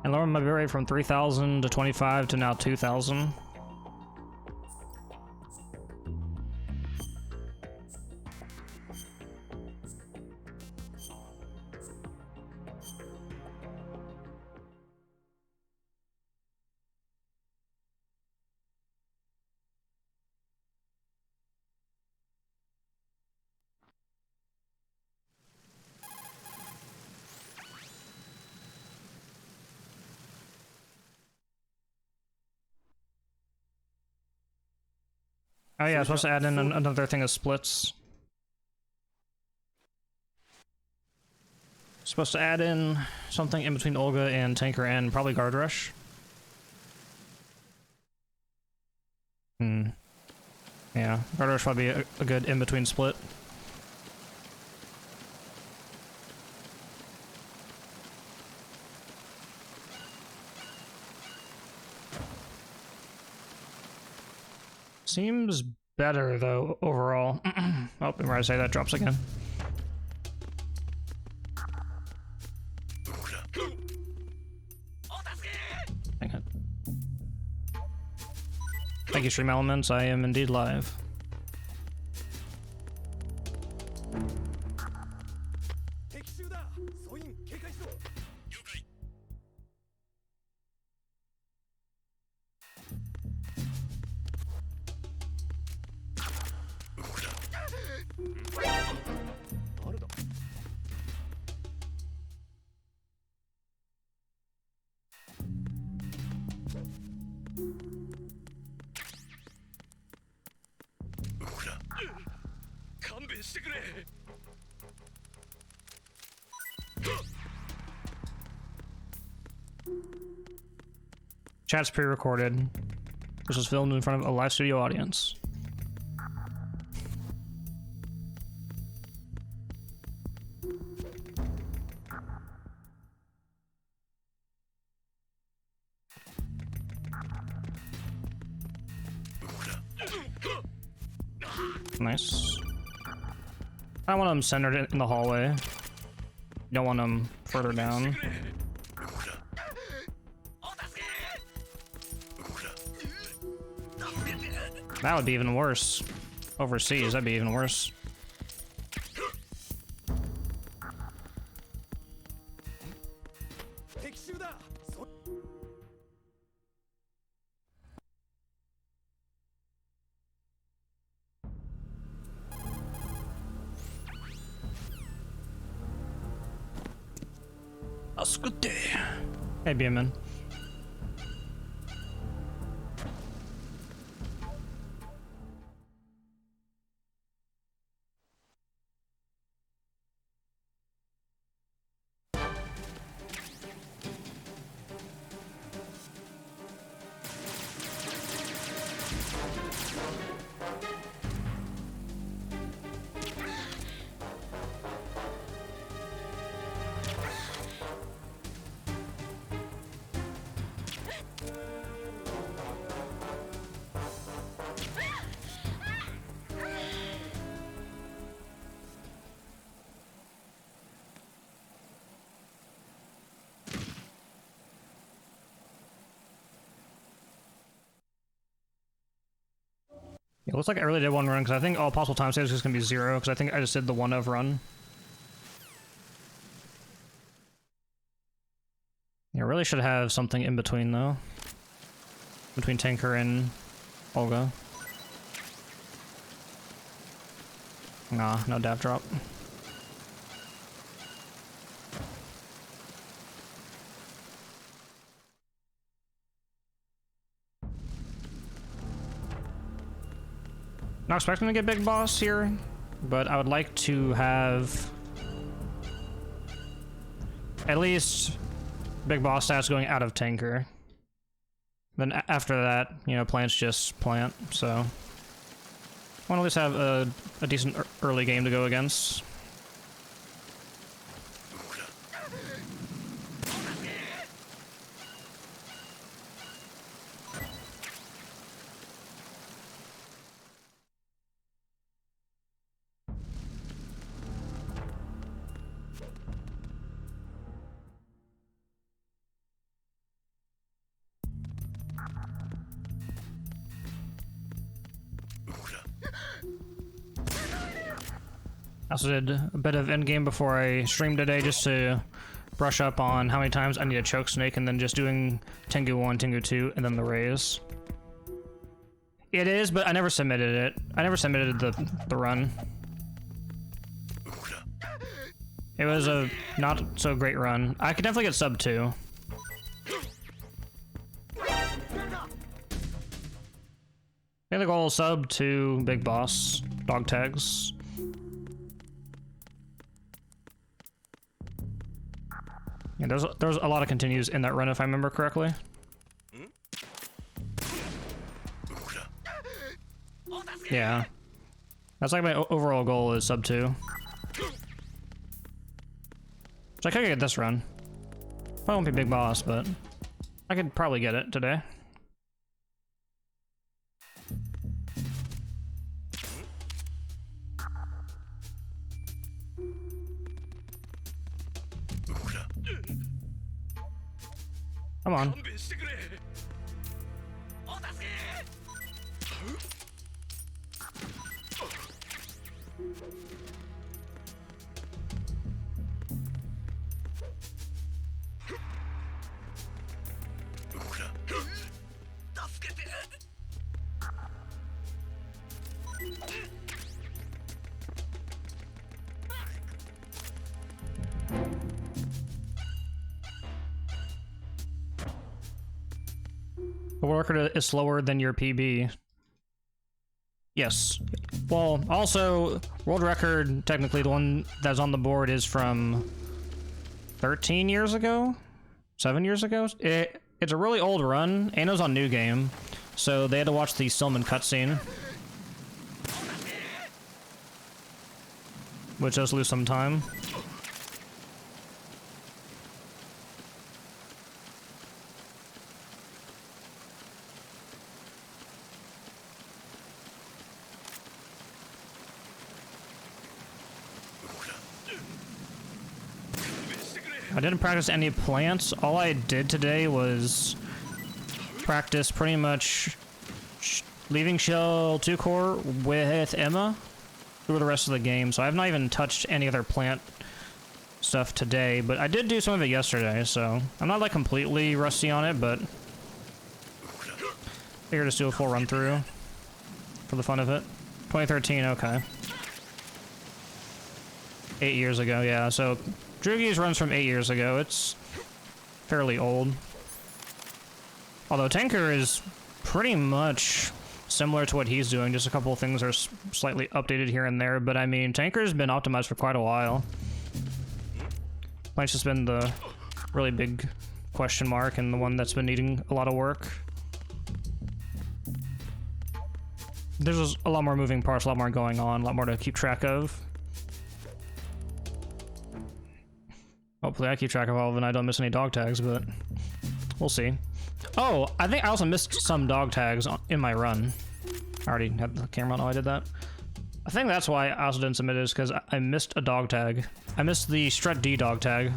And lower my bit rate from 3,000 to 25 to now 2,000. Oh yeah, I was supposed to add in another thing of splits. Supposed to add in something in between Olga and Tanker and probably Guard Rush. Yeah, Guard Rush probably a good in-between split. Seems better, though, overall. Oh, remember I say that drops again. Dang it. Thank you, Stream Elements. I am indeed live. Chat's pre-recorded. This was filmed in front of a live studio audience. Nice. I want them centered in the hallway. Don't want them further down. That would be even worse. Overseas, that'd be even worse. That's good day. Hey, Beeman. It looks like I really did one run, because I think all possible time saves is going to be 0, because I think I just did the 1-of run. Yeah, I really should have something in between, though. Between Tanker and Olga. Nah, no dav drop. Not expecting to get Big Boss here, but I would like to have at least Big Boss stats going out of Tanker. Then after that, you know, plants just plant, so I want to at least have a decent early game to go against. I also did a bit of endgame before I streamed today just to brush up on how many times I need a choke snake and then just doing Tengu 1, Tengu 2, and then the raise. It is, but I never submitted it. I never submitted the run. It was a not so great run. I could definitely get sub 2. I think the goal is sub 2 big boss dog tags. Yeah, there's a lot of continues in that run if I remember correctly. Yeah. That's like my overall goal is sub 2. So I could get this run. Probably won't be big boss, but I could probably get it today. Come on. The world record is slower than your PB. Yes. Well, also, world record, technically, the one that's on the board is from 13 years ago? 7 years ago? It's a really old run, and it was on New Game, so they had to watch the Stillman cutscene. Which does lose some time. I didn't practice any plants. All I did today was practice pretty much leaving shell 2 core with Emma through the rest of the game. So I have not even touched any other plant stuff today, but I did do some of it yesterday, so I'm not like completely rusty on it, but figured just do a full run through for the fun of it. 2013, okay. 8 years ago, yeah, so Drugi's runs from 8 years ago. It's fairly old. Although Tanker is pretty much similar to what he's doing, just a couple of things are slightly updated here and there, but I mean, Tanker's been optimized for quite a while. Plan's just been the really big question mark and the one that's been needing a lot of work. There's just a lot more moving parts, a lot more going on, a lot more to keep track of. Hopefully I keep track of all of it and I don't miss any dog tags, but we'll see. Oh, I think I also missed some dog tags in my run. I already had the camera on how I did that. I think that's why I also didn't submit it, is because I missed a dog tag. I missed the Strut D dog tag.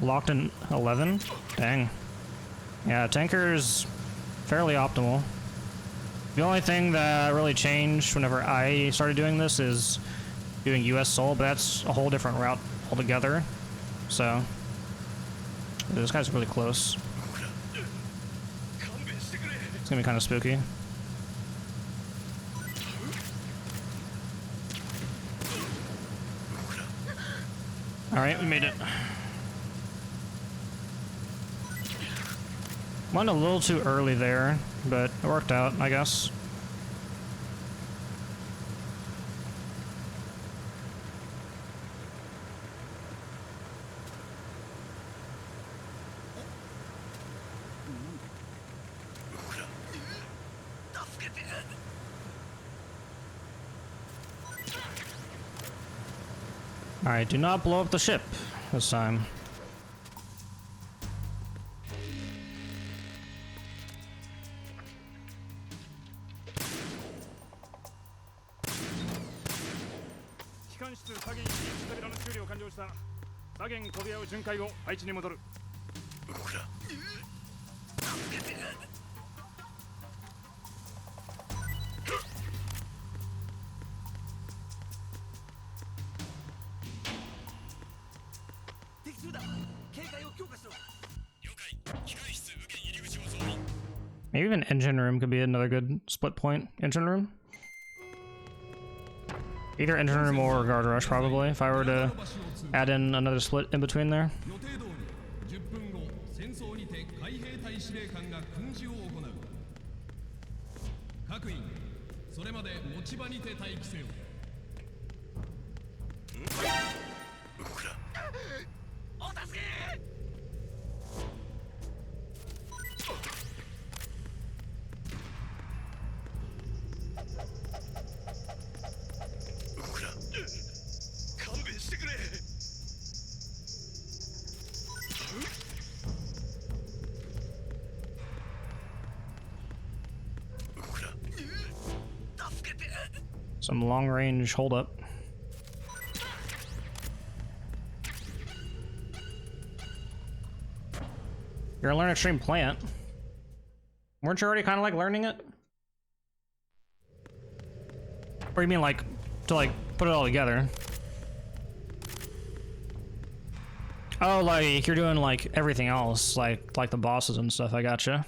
Locked in 11? Dang. Yeah, Tanker's fairly optimal. The only thing that really changed whenever I started doing this is doing US Soul, but that's a whole different route altogether. So, this guy's really close. It's gonna be kind of spooky. Alright, we made it. Went a little too early there, but it worked out, I guess. Alright, do not blow up the ship this time. Maybe even engine room could be another good split point. Engine room? Either engine room or guard rush, probably, if I were to add in another split in between there. Some long-range hold-up. You're gonna learn Extreme Plant. Weren't you already kind of like learning it? Or you mean like to like put it all together? Oh, like you're doing like everything else, like the bosses and stuff. I gotcha.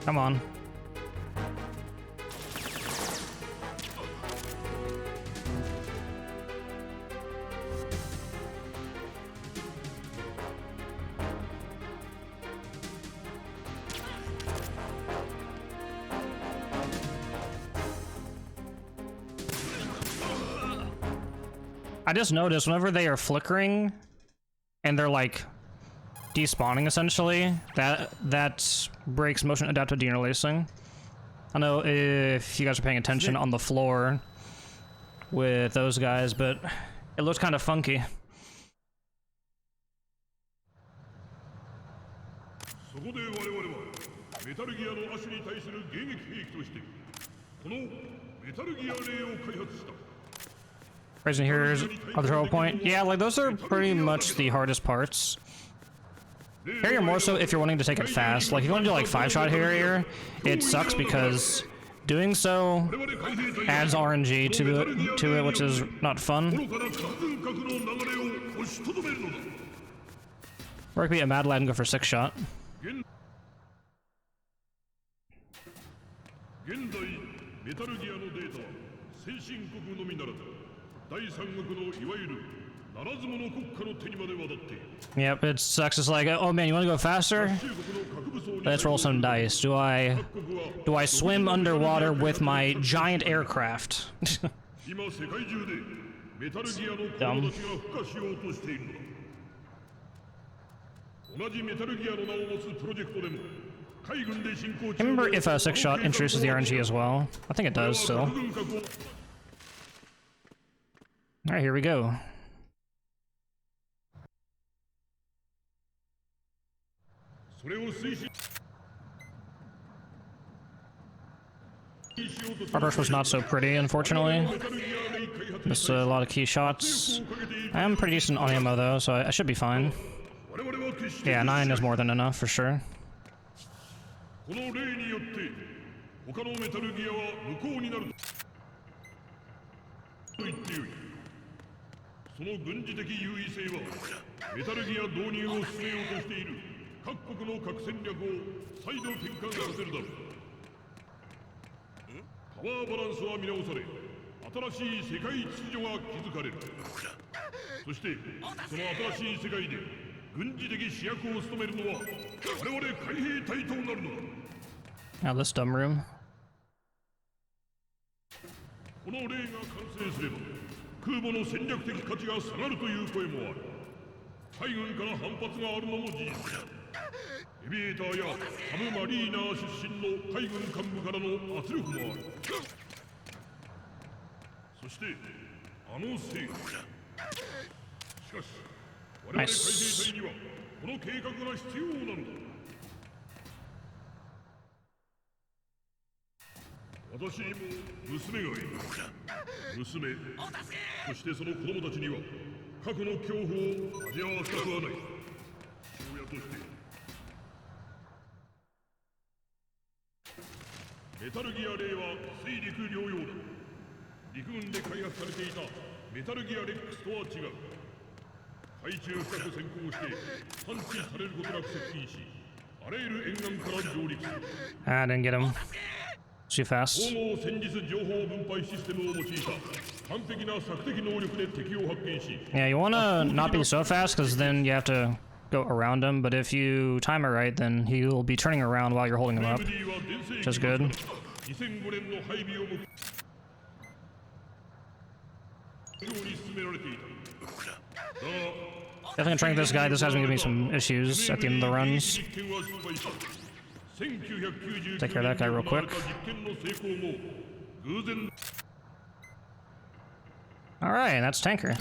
Come on. I just noticed whenever they are flickering and they're like despawning essentially, that breaks motion adaptive deinterlacing. I know if you guys are paying attention on the floor with those guys, but it looks kind of funky. Raising here's other throw point. Yeah, like those are pretty much the hardest parts. Harrier more so if you're wanting to take it fast. Like if you want to do like 5-shot Harrier, it sucks because doing so adds RNG to it, which is not fun. Or it could be a Mad Lad and go for 6-shot. Yep, it sucks. It's like, oh man, you want to go faster? Let's roll some dice. Do I swim underwater with my giant aircraft? Dumb. I remember if a 6-shot introduces the RNG as well. I think it does still. Alright, here we go. Hard rush was not so pretty, unfortunately. Missed a lot of key shots. I am pretty decent on ammo though, so I should be fine. Yeah, 9 is more than enough for sure. 各国の核戦略を再度転換させるだろう。パワーバランスは見直され、新しい世界秩序が築かれる。そしてその新しい世界で軍事的主役を務めるのは我々海兵隊となるのだ。 Now this dumb room. この例が完成すれば空母の戦略的価値が下がるという声もある。海軍から反発があるのも事実だ。エビエーターやサブマリーナー出身の海軍幹部からの圧力もある。そしてあの成果。しかし我々海兵隊にはこの計画が必要なのだ。私にも娘がいる。娘、そしてその子供たちには過去の恐怖を味わわせたくはない。父親としてメタルギアレイは水陸両用だ。陸軍で開発されていたメタルギアレックスとは違う。海中深く先行して探知されることなく接近し、あらゆる沿岸から上陸する。I didn't get him. Too fast. 統合戦術情報分配システムを用いた完璧な索敵能力で敵を発見し。 Yeah, you wanna not be so fast, because then you have to go around him, but if you time it right, then he'll be turning around while you're holding him up, which is good. 2005年の配備を進められていた。 Definitely gonna train this guy. This has been giving me some issues at the end of the runs. Take care of that guy real quick. Alright, that's Tanker.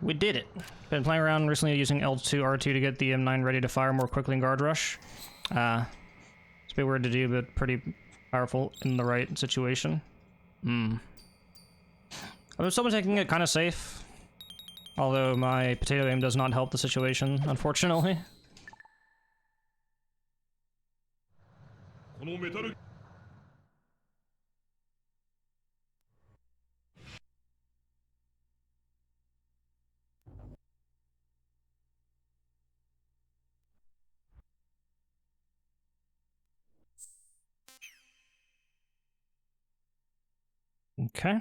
We did it. Been playing around recently using L2, R2 to get the M9 ready to fire more quickly in Guard Rush. It's a bit weird to do, but pretty powerful in the right situation. I've still been taking it kind of safe. Although my potato aim does not help the situation, unfortunately. Okay.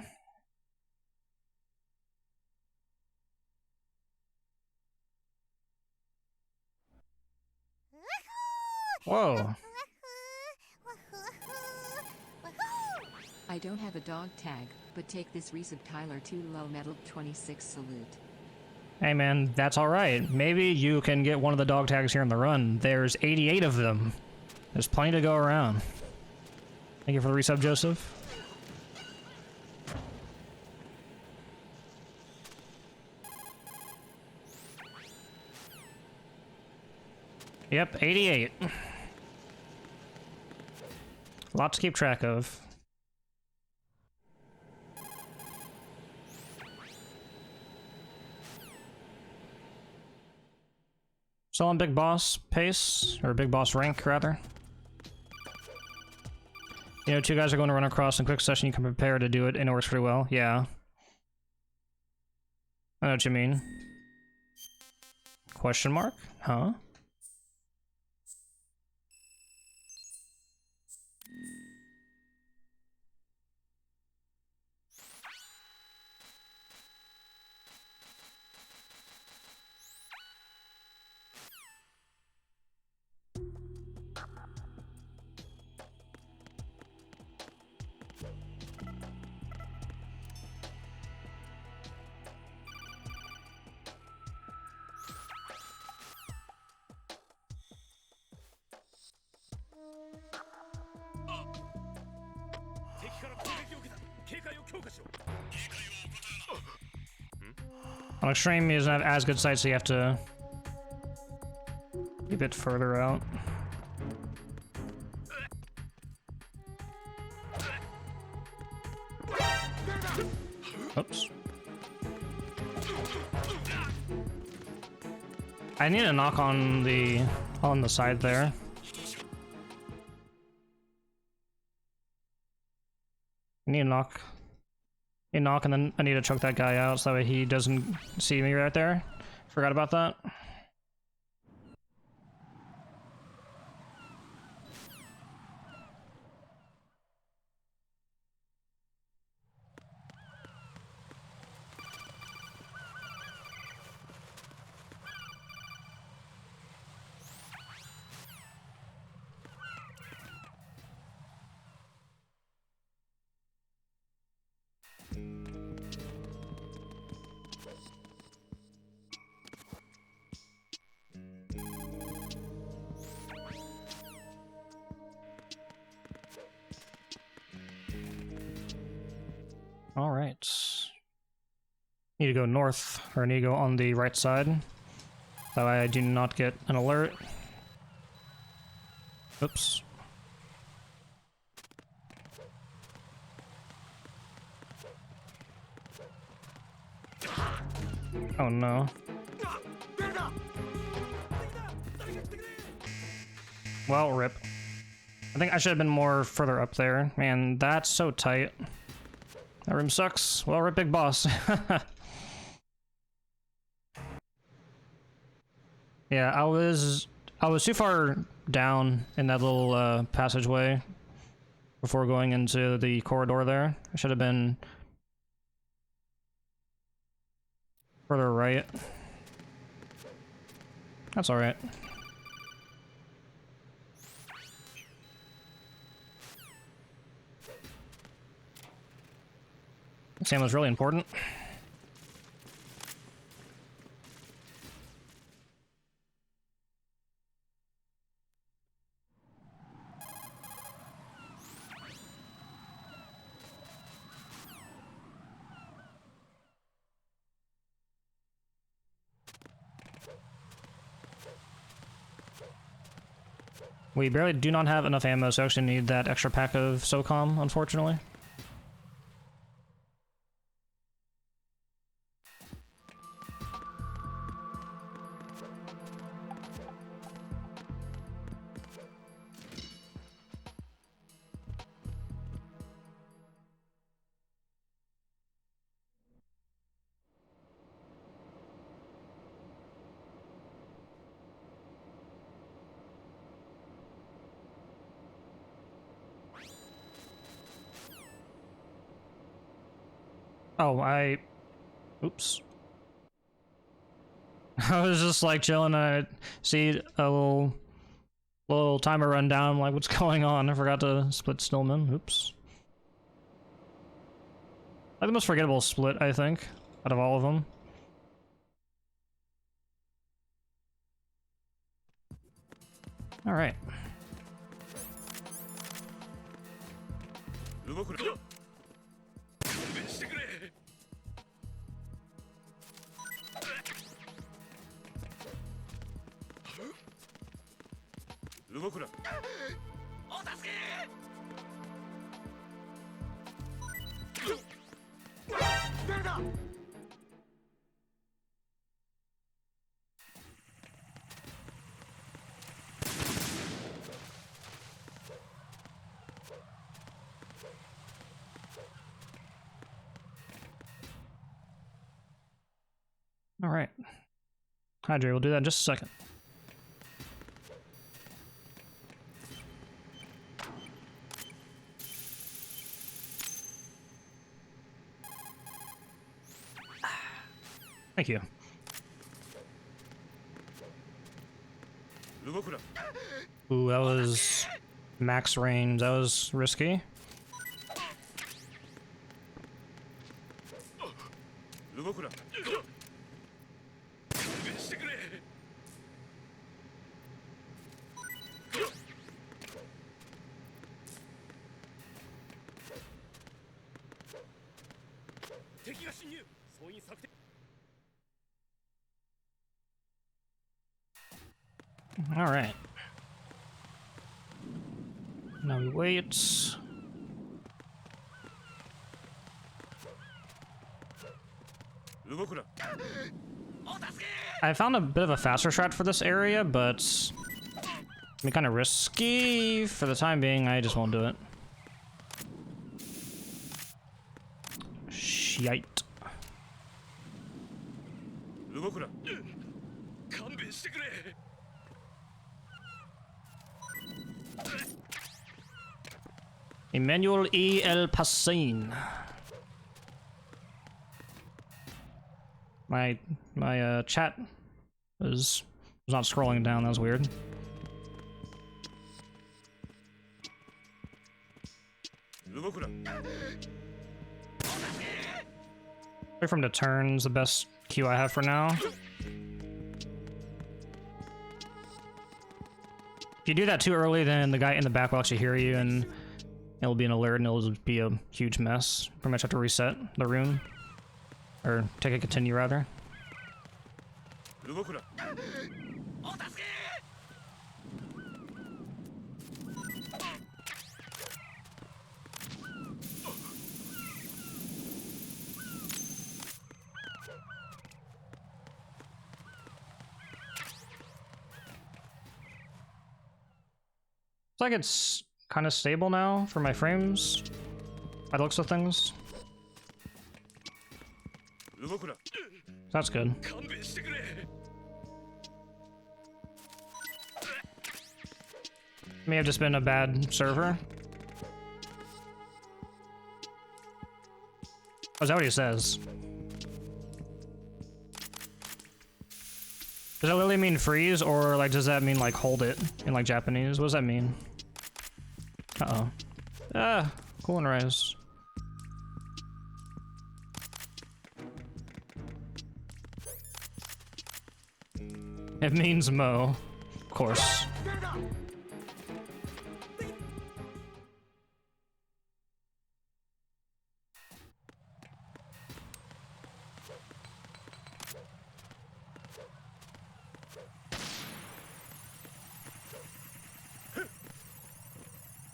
Whoa. I don't have a dog tag, but take this Reese of Tyler 2 low metal 26 salute. Hey man, that's alright. Maybe you can get one of the dog tags here in the run. There's 88 of them. There's plenty to go around. Thank you for the resub, Joseph. Yep, 88. A lot to keep track of. Still on Big Boss pace, or Big Boss rank, rather. You know, two guys are going to run across in quick session, you can prepare to do it, and it works pretty well. Yeah. I know what you mean. Question mark? Huh? On extreme, he doesn't have as good sight, so you have to be a bit further out. Oops. I need a knock on the side there. I need a knock. And then I need to choke that guy out so that way he doesn't see me right there. Forgot about that. All right. Need to go north, or need to go on the right side. That way I do not get an alert. Oops. Oh no. Well, rip. I think I should have been more further up there. Man, that's so tight. That room sucks. Well, rip, big boss. Yeah, I was too far down in that little passageway before going into the corridor there. I should have been further right. That's all right. Sam was really important. We barely do not have enough ammo, so I actually need that extra pack of SOCOM, unfortunately. Oh, oops. I was just like chilling and I see a little timer run down. I'm like, what's going on? I forgot to split Stillman. Oops. Like the most forgettable split, I think, out of all of them. All right. All right. Hydrate, we'll do that in just a second. Thank you. Ooh, that was max range. That was risky. All right. Now we wait. I found a bit of a faster strat for this area, but it's kind of risky. For the time being, I just won't do it. Shite. 動くな。勘弁してくれ。 Emmanuel E. El Pacin. My chat was not scrolling down. That was weird. Wait for him to turn's the best Q I have for now. If you do that too early, then the guy in the back will actually hear you, and it'll be an alert, and it'll be a huge mess. Pretty much have to reset the room. Or take a continue, rather. Looks like it's kind of stable now for my frames, by the looks of things. That's good. May have just been a bad server. Oh, is that what he says? Does that literally mean freeze, or like does that mean like hold it in like Japanese? What does that mean? Uh-oh. Ah, cool and rise. It means Mo, of course.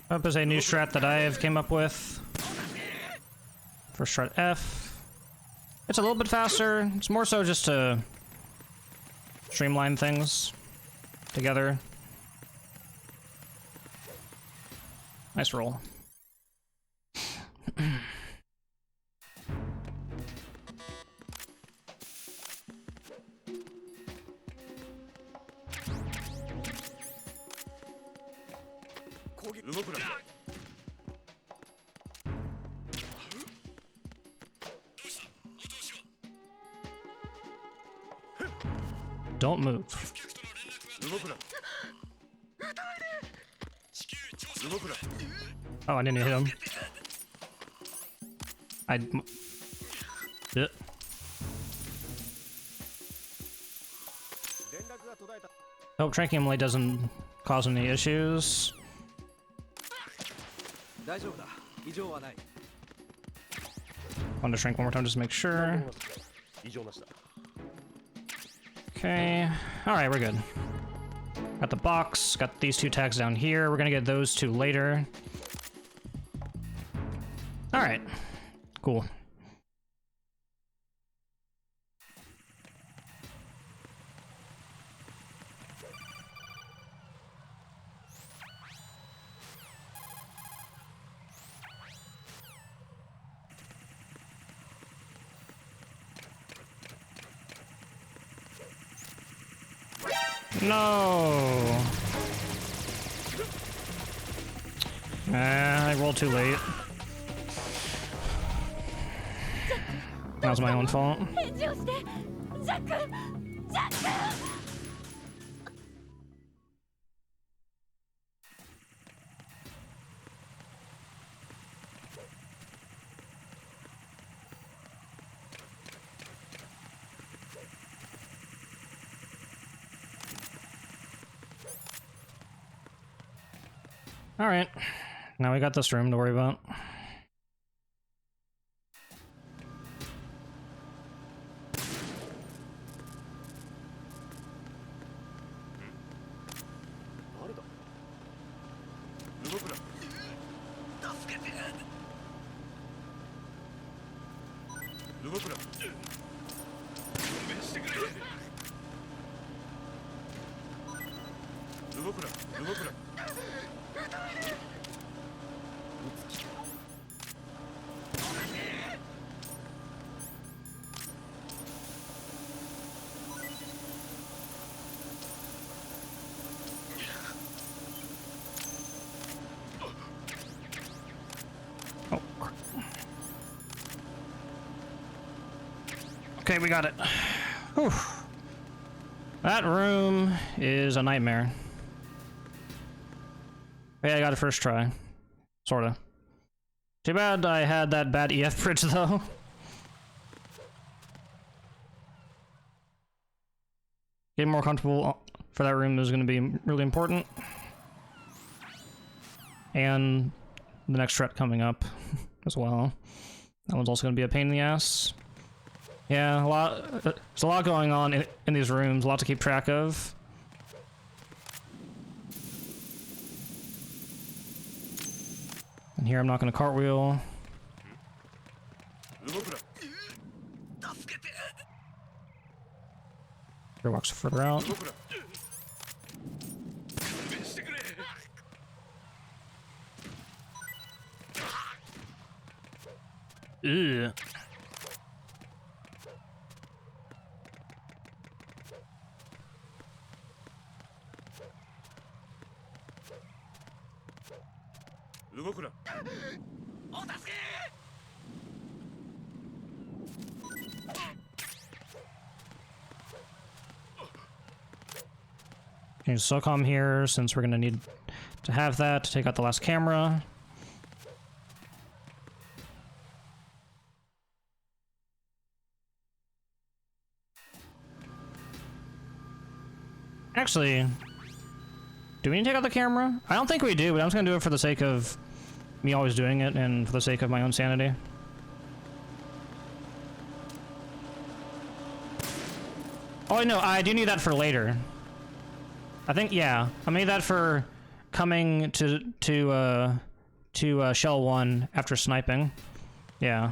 Up is a new strat that I have came up with. For strat F. It's a little bit faster. It's more so just to streamline things together. Nice roll. Don't move. Oh, I didn't hit him. Yeah. Hope Tranking Emily doesn't cause any issues. Want to shrink one more time just to make sure. Okay. Alright, we're good. Got the box, got these two tags down here. We're gonna get those two later. Alright. Cool. No. I rolled too late. That was my own fault. Alright, now we got this room to worry about. Okay, we got it. Whew. That room is a nightmare. Yeah, I got it first try. Sorta. Too bad I had that bad EF bridge, though. Getting more comfortable for that room is going to be really important. And the next threat coming up as well. That one's also going to be a pain in the ass. Yeah, there's a lot going on in these rooms, a lot to keep track of. And here I'm not going to cartwheel. Here walks further out. Ugh. Use SOCOM here, since we're gonna need to have that to take out the last camera. Actually, do we need to take out the camera? I don't think we do, but I'm just gonna do it for the sake of me always doing it and for the sake of my own sanity. Oh no, I do need that for later. I think, yeah, I made that for coming to Shell 1 after sniping. Yeah.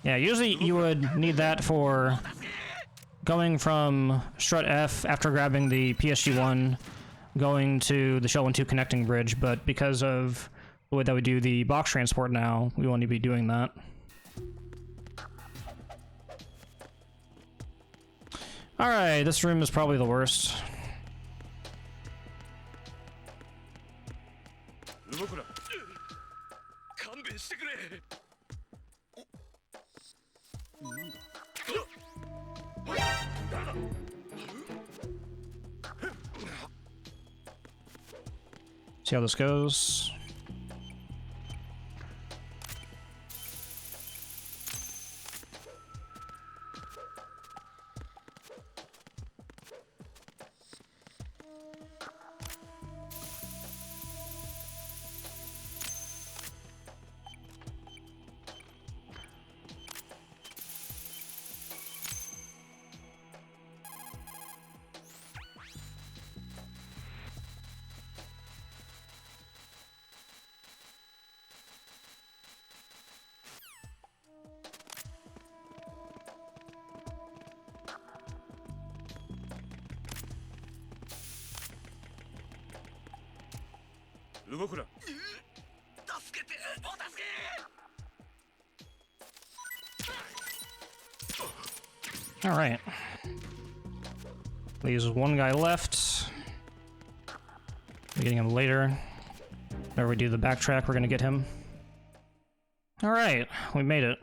Yeah, usually you would need that for going from Strut F after grabbing the PSG 1, going to the Shell 1-2 connecting bridge, but because of the way that we do the box transport now, we won't need to be doing that. Alright, this room is probably the worst. See how this goes. Alright. Leaves one guy left. We're getting him later. Whenever we do the backtrack, we're gonna get him. Alright, we made it.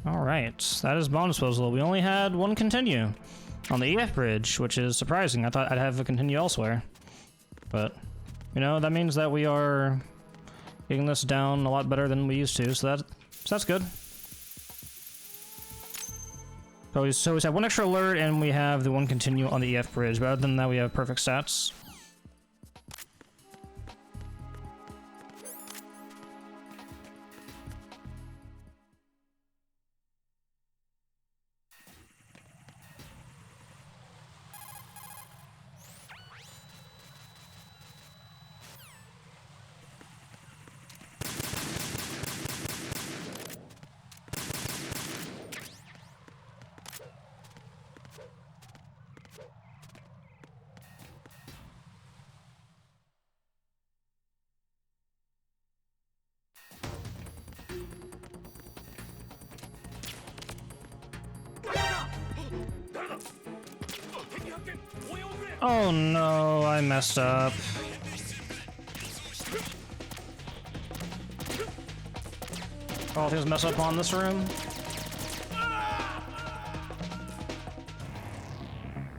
Alright, that is bomb disposal. We only had one continue on the EF bridge, which is surprising. I thought I'd have a continue elsewhere. But, you know, that means that we are getting this down a lot better than we used to, so that's good. So we have one extra alert and we have the one continue on the EF bridge, but other than that we have perfect stats. Oh no, I messed up. All things mess up on this room.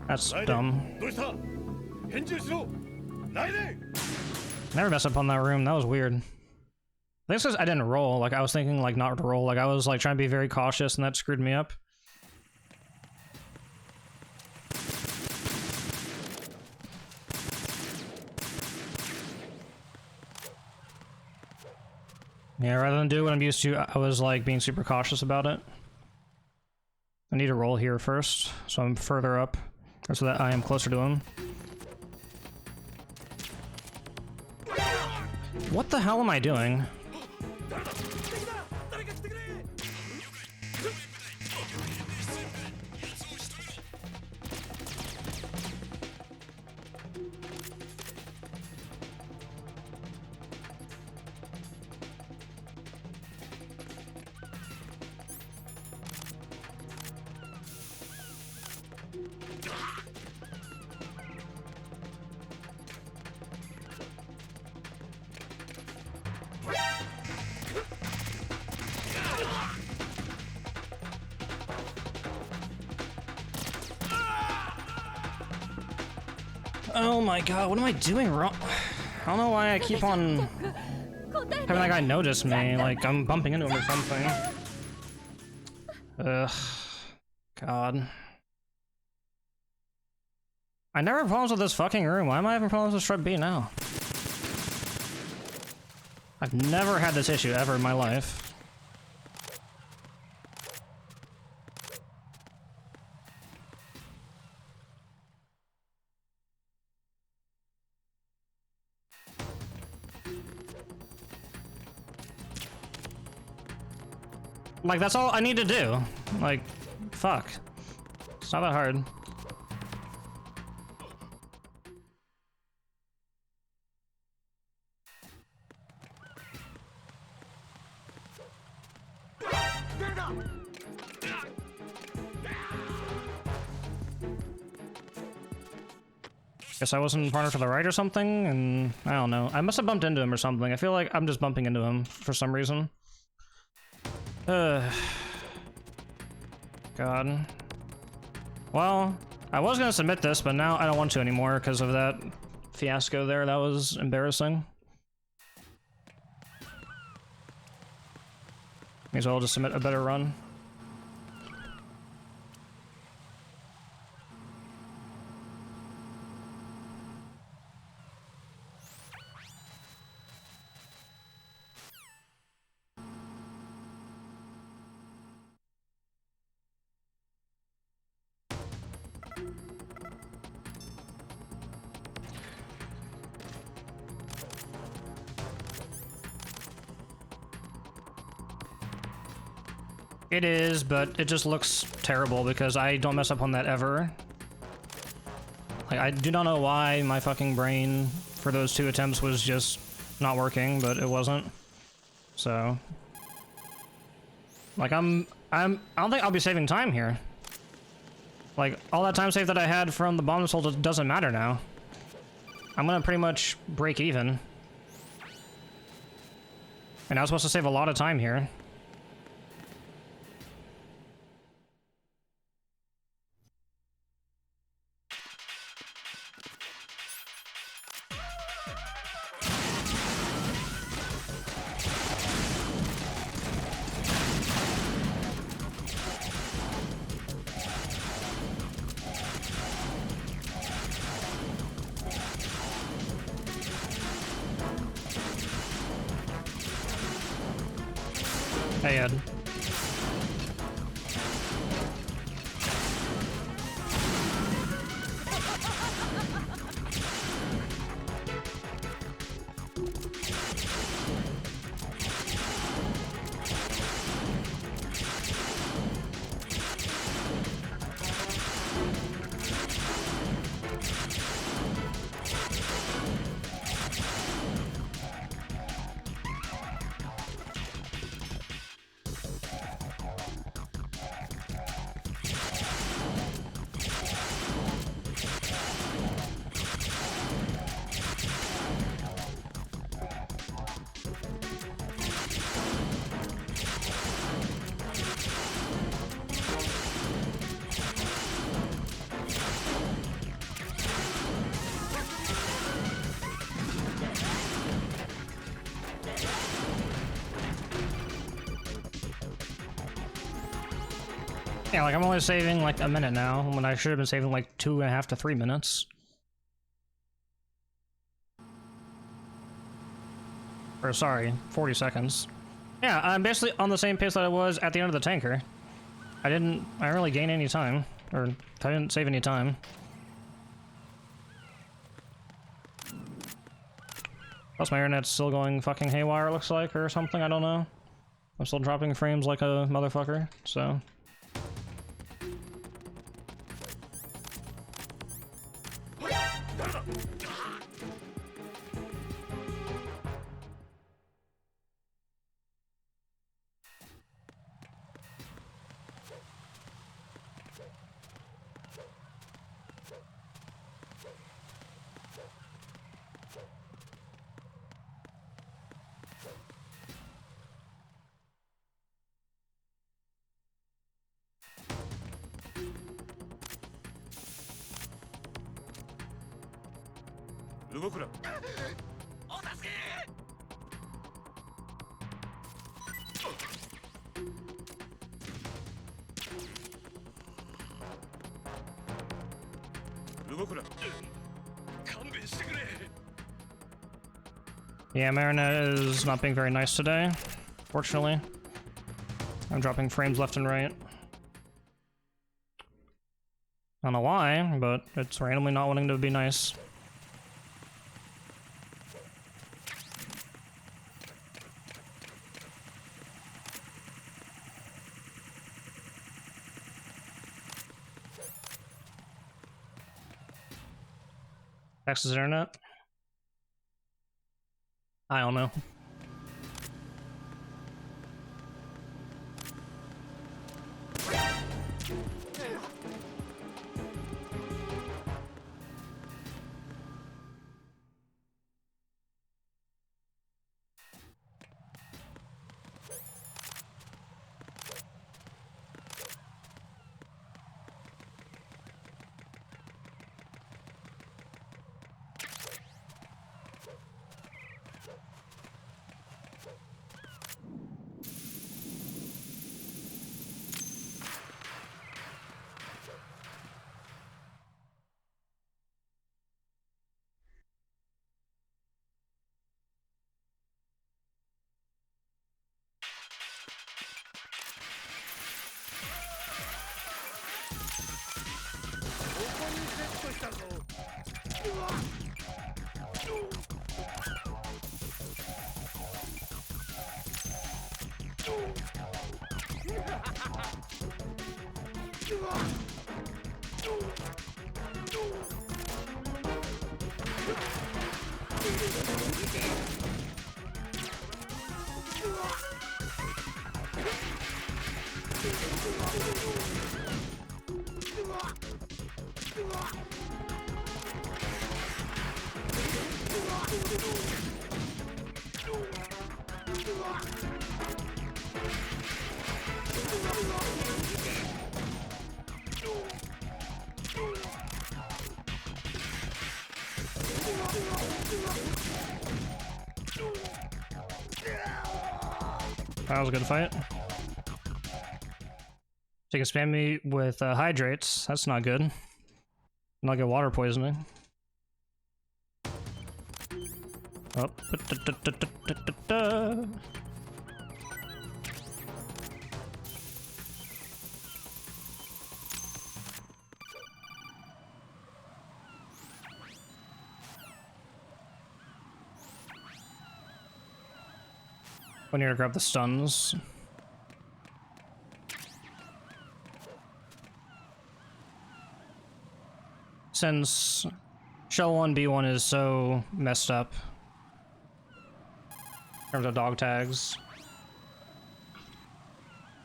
That's dumb. どうした返事をしろライデン Never messed up on that room. That was weird. I think it's because I didn't roll. Like, I was thinking, like, not to roll. Like, I was, like, trying to be very cautious, and that screwed me up. Yeah, rather than do what I'm used to, I was, like, being super cautious about it. I need to roll here first, so I'm further up, or so that I am closer to him. What the hell am I doing? Oh my god, what am I doing wrong? I don't know why I keep on having that guy notice me, like I'm bumping into him or something. Ugh. God. I never have problems with this fucking room. Why am I having problems with Strut B now? I've never had this issue ever in my life. Like, that's all I need to do. Like, fuck. It's not that hard. Guess I wasn't partnered for the right or something, and I don't know. I must have bumped into him or something. I feel like I'm just bumping into him for some reason. God. Well, I was gonna submit this, but now I don't want to anymore because of that fiasco there. That was embarrassing. May as well just submit a better run. It is, but it just looks terrible because I don't mess up on that ever. Like, I do not know why my fucking brain for those 2 attempts was just not working, but it wasn't. So, like, I don't think I'll be saving time here. Like, all that time save that I had from the bomb missile doesn't matter now. I'm gonna pretty much break even. And I was supposed to save a lot of time here. Hey, Ed. Yeah, like I'm only saving like a minute now, when I should have been saving like 2.5 to 3 minutes. Or sorry, 40 seconds. Yeah, I'm basically on the same pace that I was at the end of the tanker. I didn't really gain any time, or I didn't save any time. Plus my internet's still going fucking haywire, it looks like, or something, I don't know. I'm still dropping frames like a motherfucker, so... Yeah, Marionette is not being very nice today, fortunately. I'm dropping frames left and right. I don't know why, but it's randomly not wanting to be nice. Texas internet? I don't know. That was a good fight. So you can spam me with hydrates. That's not good. And I'll get water poisoning. Oh. We need to grab the stuns. Since Shell 1 B1 is so messed up in terms of dog tags,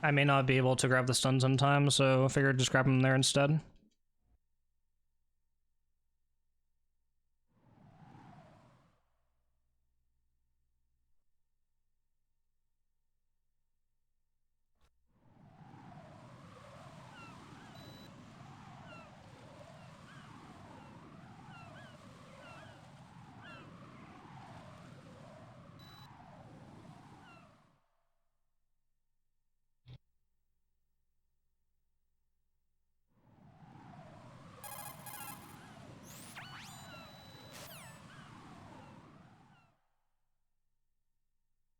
I may not be able to grab the stuns in time, so I figured just grab them there instead.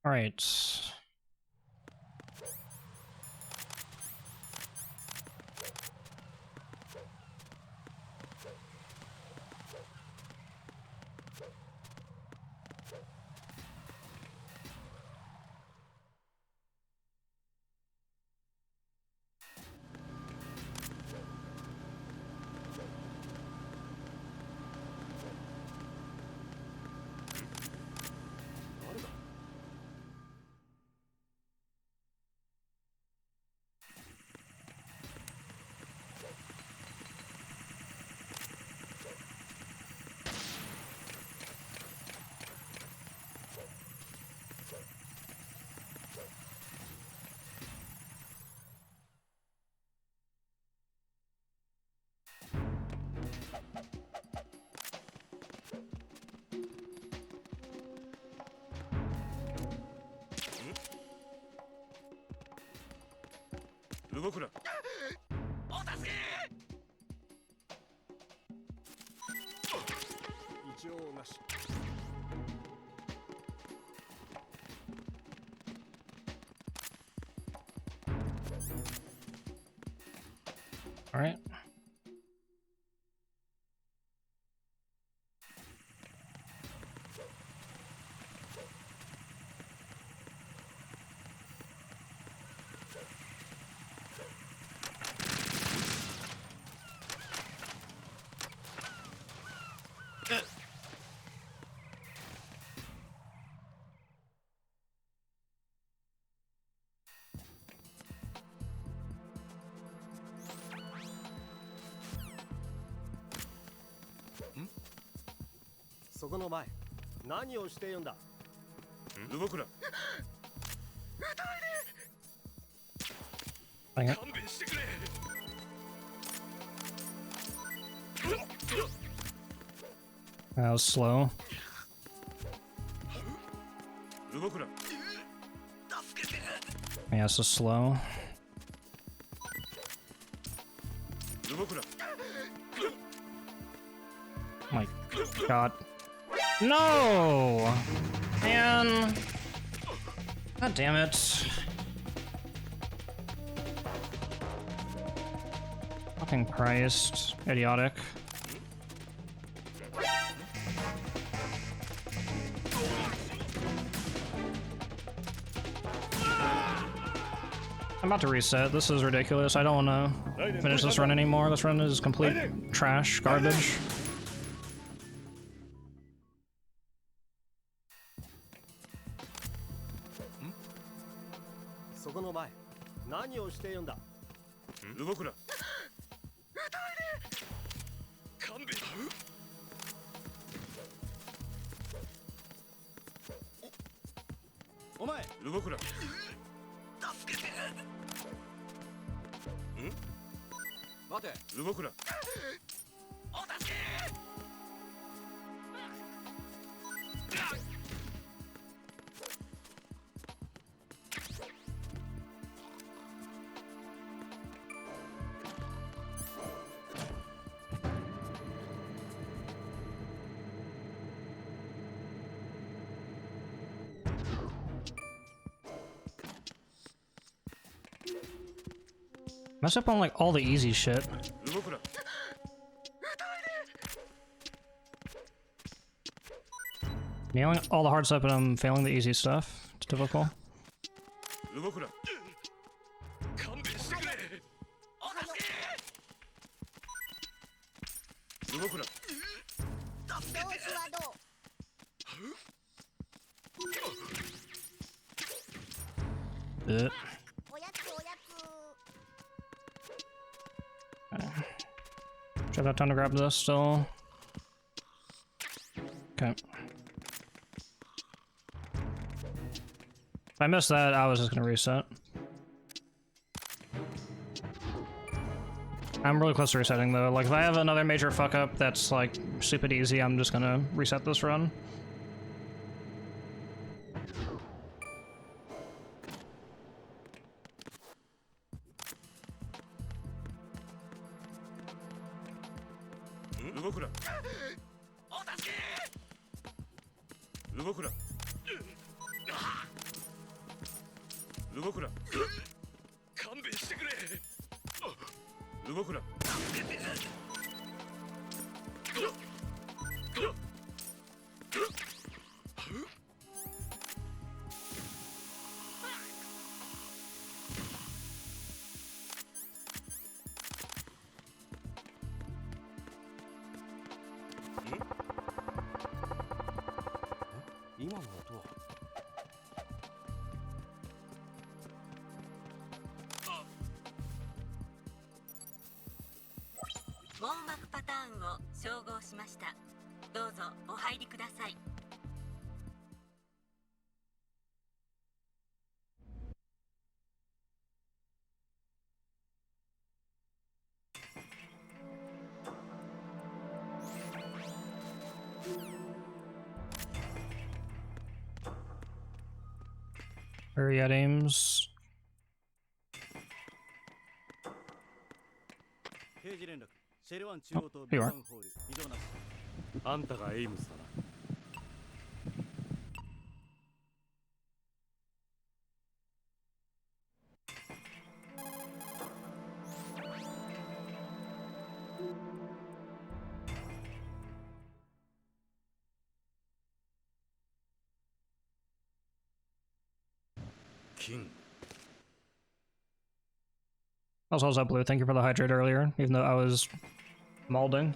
All right. All right. Dang it. That was slow. Yeah, so slow. My God. No! Man! God damn it. Fucking Christ. Idiotic. I'm about to reset. This is ridiculous. I don't want to finish this run anymore. This run is complete trash, garbage. Mess up on like all the easy shit. Nailing all the hard stuff, but I'm failing the easy stuff. It's difficult. Should I have time to grab this still? Okay. If I missed that, I was just gonna reset. I'm really close to resetting though. Like if I have another major fuck up that's like stupid easy, I'm just gonna reset this run. 動くな。勘弁してくれ。動くな。今の音は。網膜パターンを照合しました。どうぞお入りください。Area aims. 定時連絡。シェルワン中央と you are. ビワンホール異常なし。あんたがエイムスだな。金。 Also, what's up, Blue? Thank you for the hydrate earlier, even though I was molding.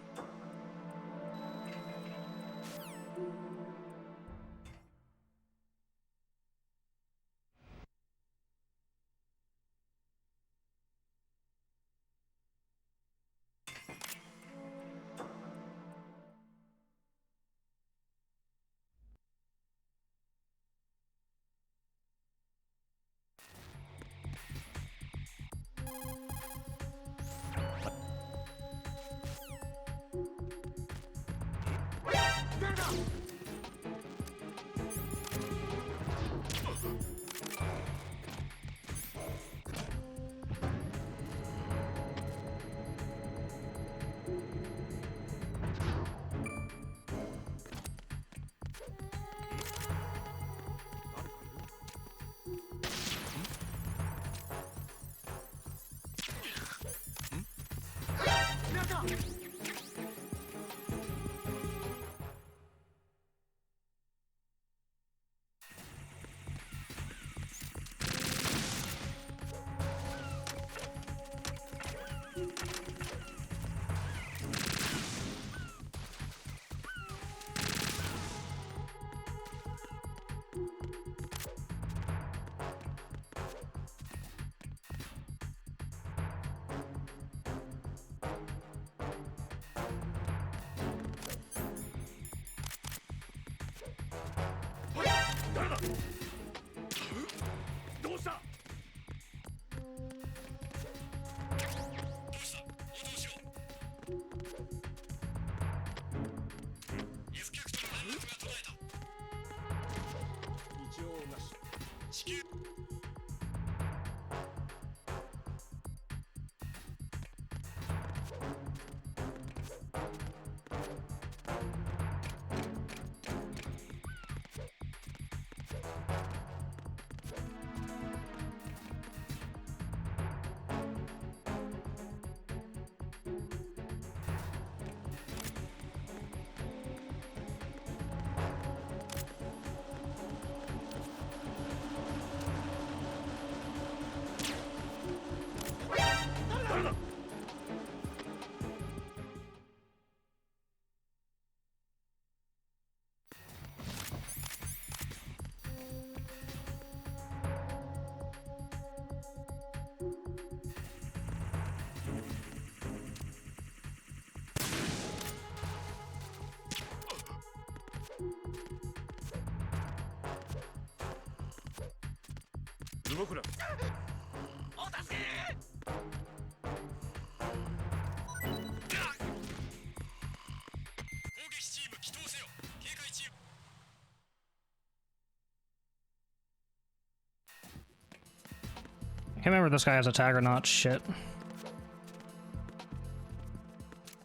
I can't remember if this guy has a tag or not. Shit.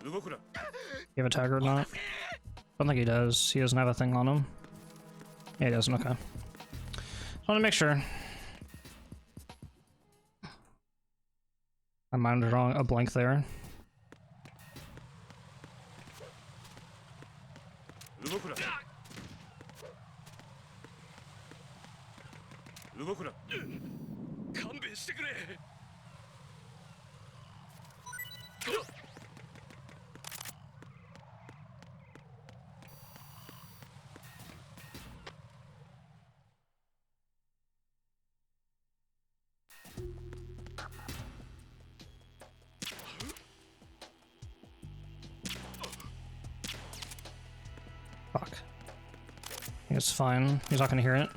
You have a tag or not? Don't think he does. He doesn't have a thing on him. Yeah, he doesn't. Okay. Just want to make sure. I might have drawn a blank there. 動くな動くな勘弁してくれ Fuck. It's fine. He's not gonna hear it.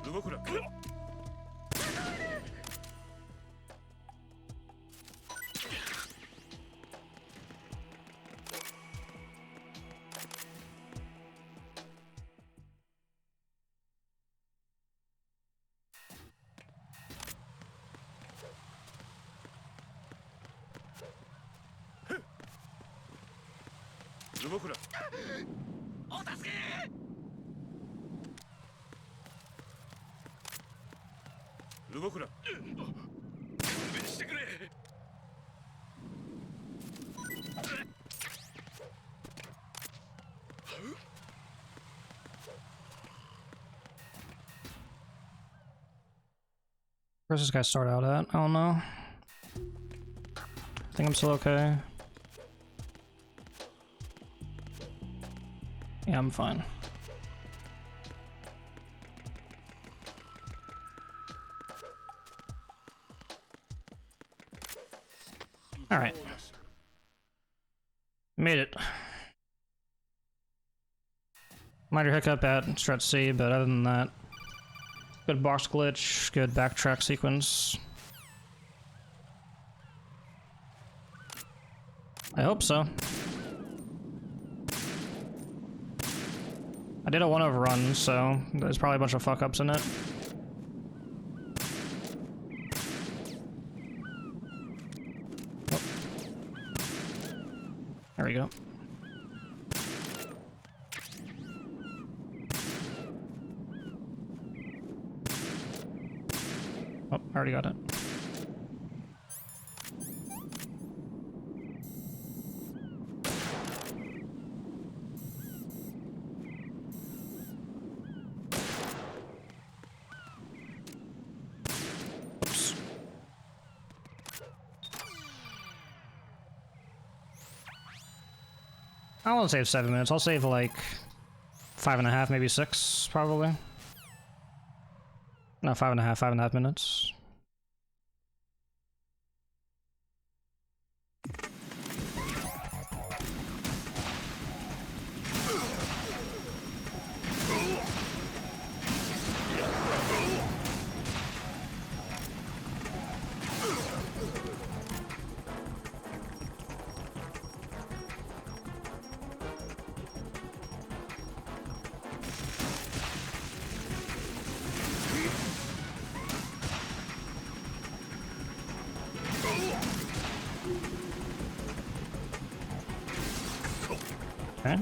動くな 動くなお助け動くな勘弁してくれ Where's this guy start out at? I don't know. I think I'm still okay. Yeah, I'm fine. Alright. Made it. Minor hiccup at stretch C, but other than that, good box glitch, good backtrack sequence. I hope so. I did a one overrun, so there's probably a bunch of fuck ups in it. Oh. There we go. Oh, I already got it. Oops. I won't save 7 minutes. I'll save like 5.5, maybe 6, probably. No, 5.5 minutes. Okay.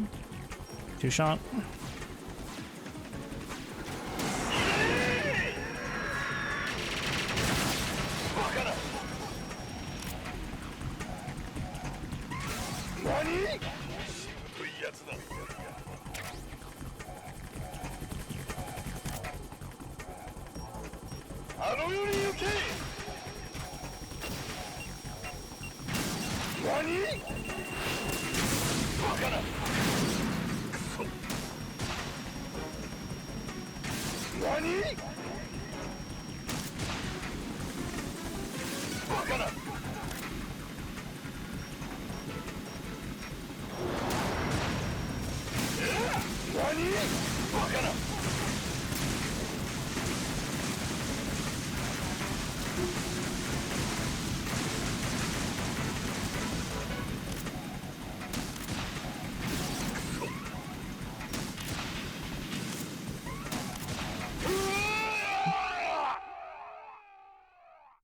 2 shot.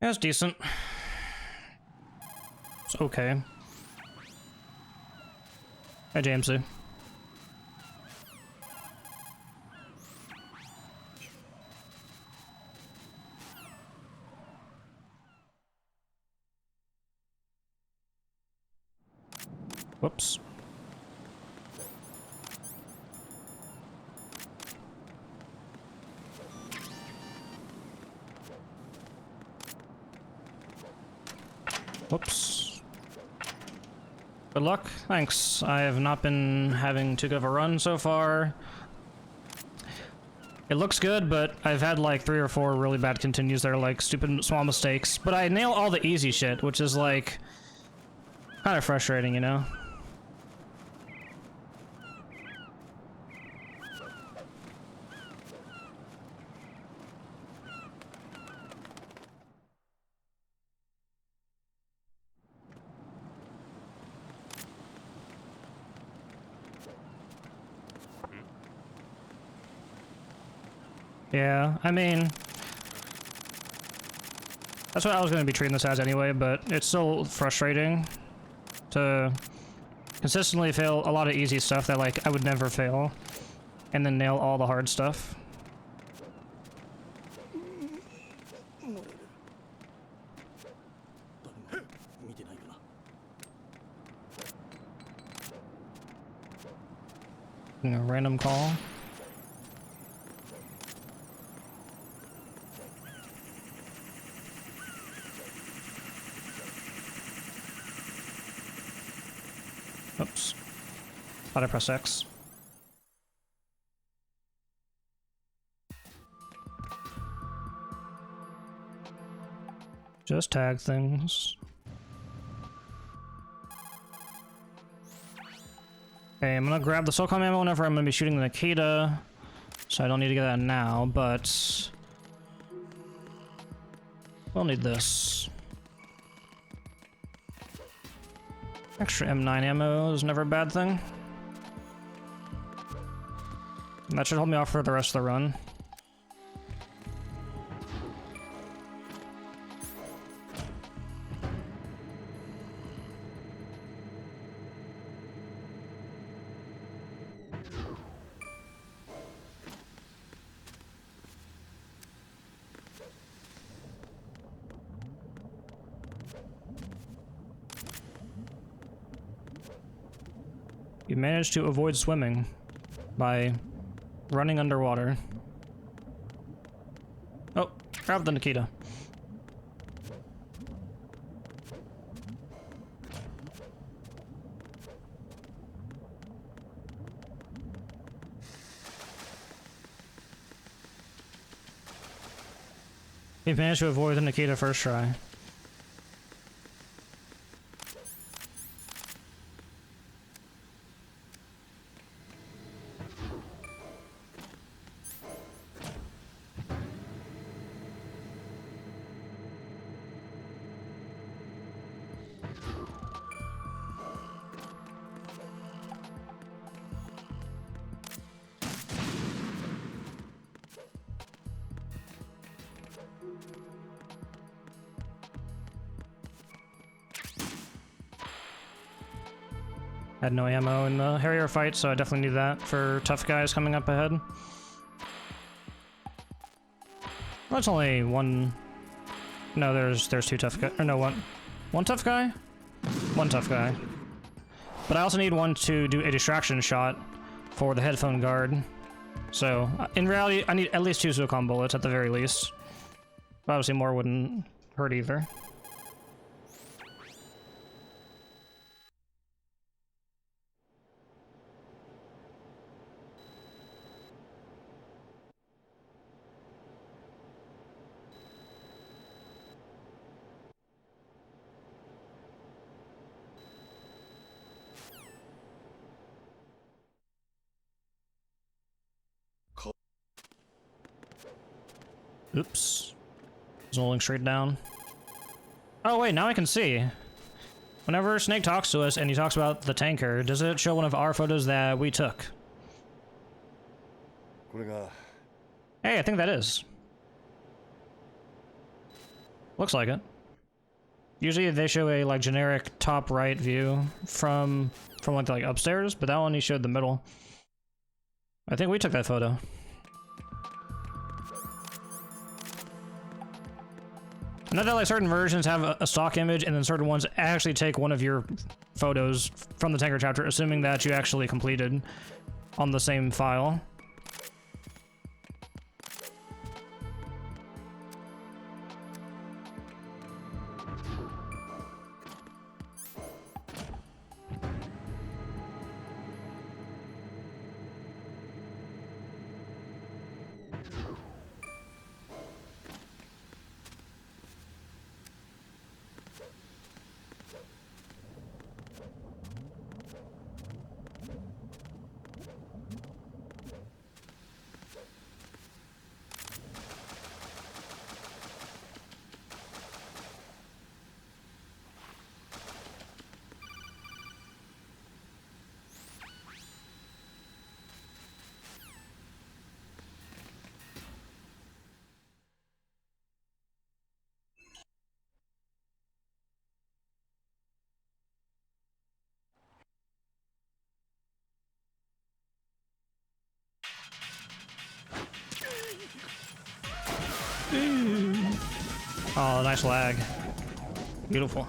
Yeah, it's decent. It's okay. Hey, JMC. Whoops. Whoops. Good luck. Thanks. I have not been having too good of a run so far. It looks good, but I've had like 3 or 4 really bad continues that are like stupid small mistakes. But I nail all the easy shit, which is like kind of frustrating, you know? Yeah, I mean, that's what I was going to be treating this as anyway, but it's still frustrating to consistently fail a lot of easy stuff that, like, I would never fail, and then nail all the hard stuff. You know, random call. Oops. Thought I pressed X. Just tag things. Okay, I'm gonna grab the SOCOM ammo whenever I'm gonna be shooting the Nikita, so I don't need to get that now, but we'll need this. Extra M9 ammo is never a bad thing. And that should hold me off for the rest of the run. You managed to avoid swimming by running underwater. Oh, grab the Nikita. You managed to avoid the Nikita first try. Had no ammo in the Harrier fight, so I definitely need that for tough guys coming up ahead. Well, that's only one. No, there's 2 tough guys. Or no, one tough guy? One tough guy. But I also need one to do a distraction shot for the headphone guard. So, in reality, I need at least 2 SOCOM bullets at the very least. But obviously more wouldn't hurt either. Oops. It's rolling straight down. Oh wait, now I can see. Whenever Snake talks to us and he talks about the tanker, does it show one of our photos that we took? Hey, I think that is. Looks like it. Usually they show a like generic top right view from like upstairs, but that one he showed the middle. I think we took that photo. I know that like certain versions have a stock image and then certain ones actually take one of your photos from the tanker chapter, assuming that you actually completed on the same file. Oh, nice lag. Beautiful.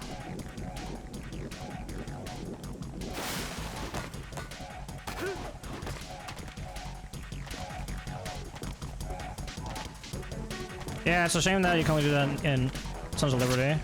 Yeah, it's a shame that you can only do that in Sons of Liberty.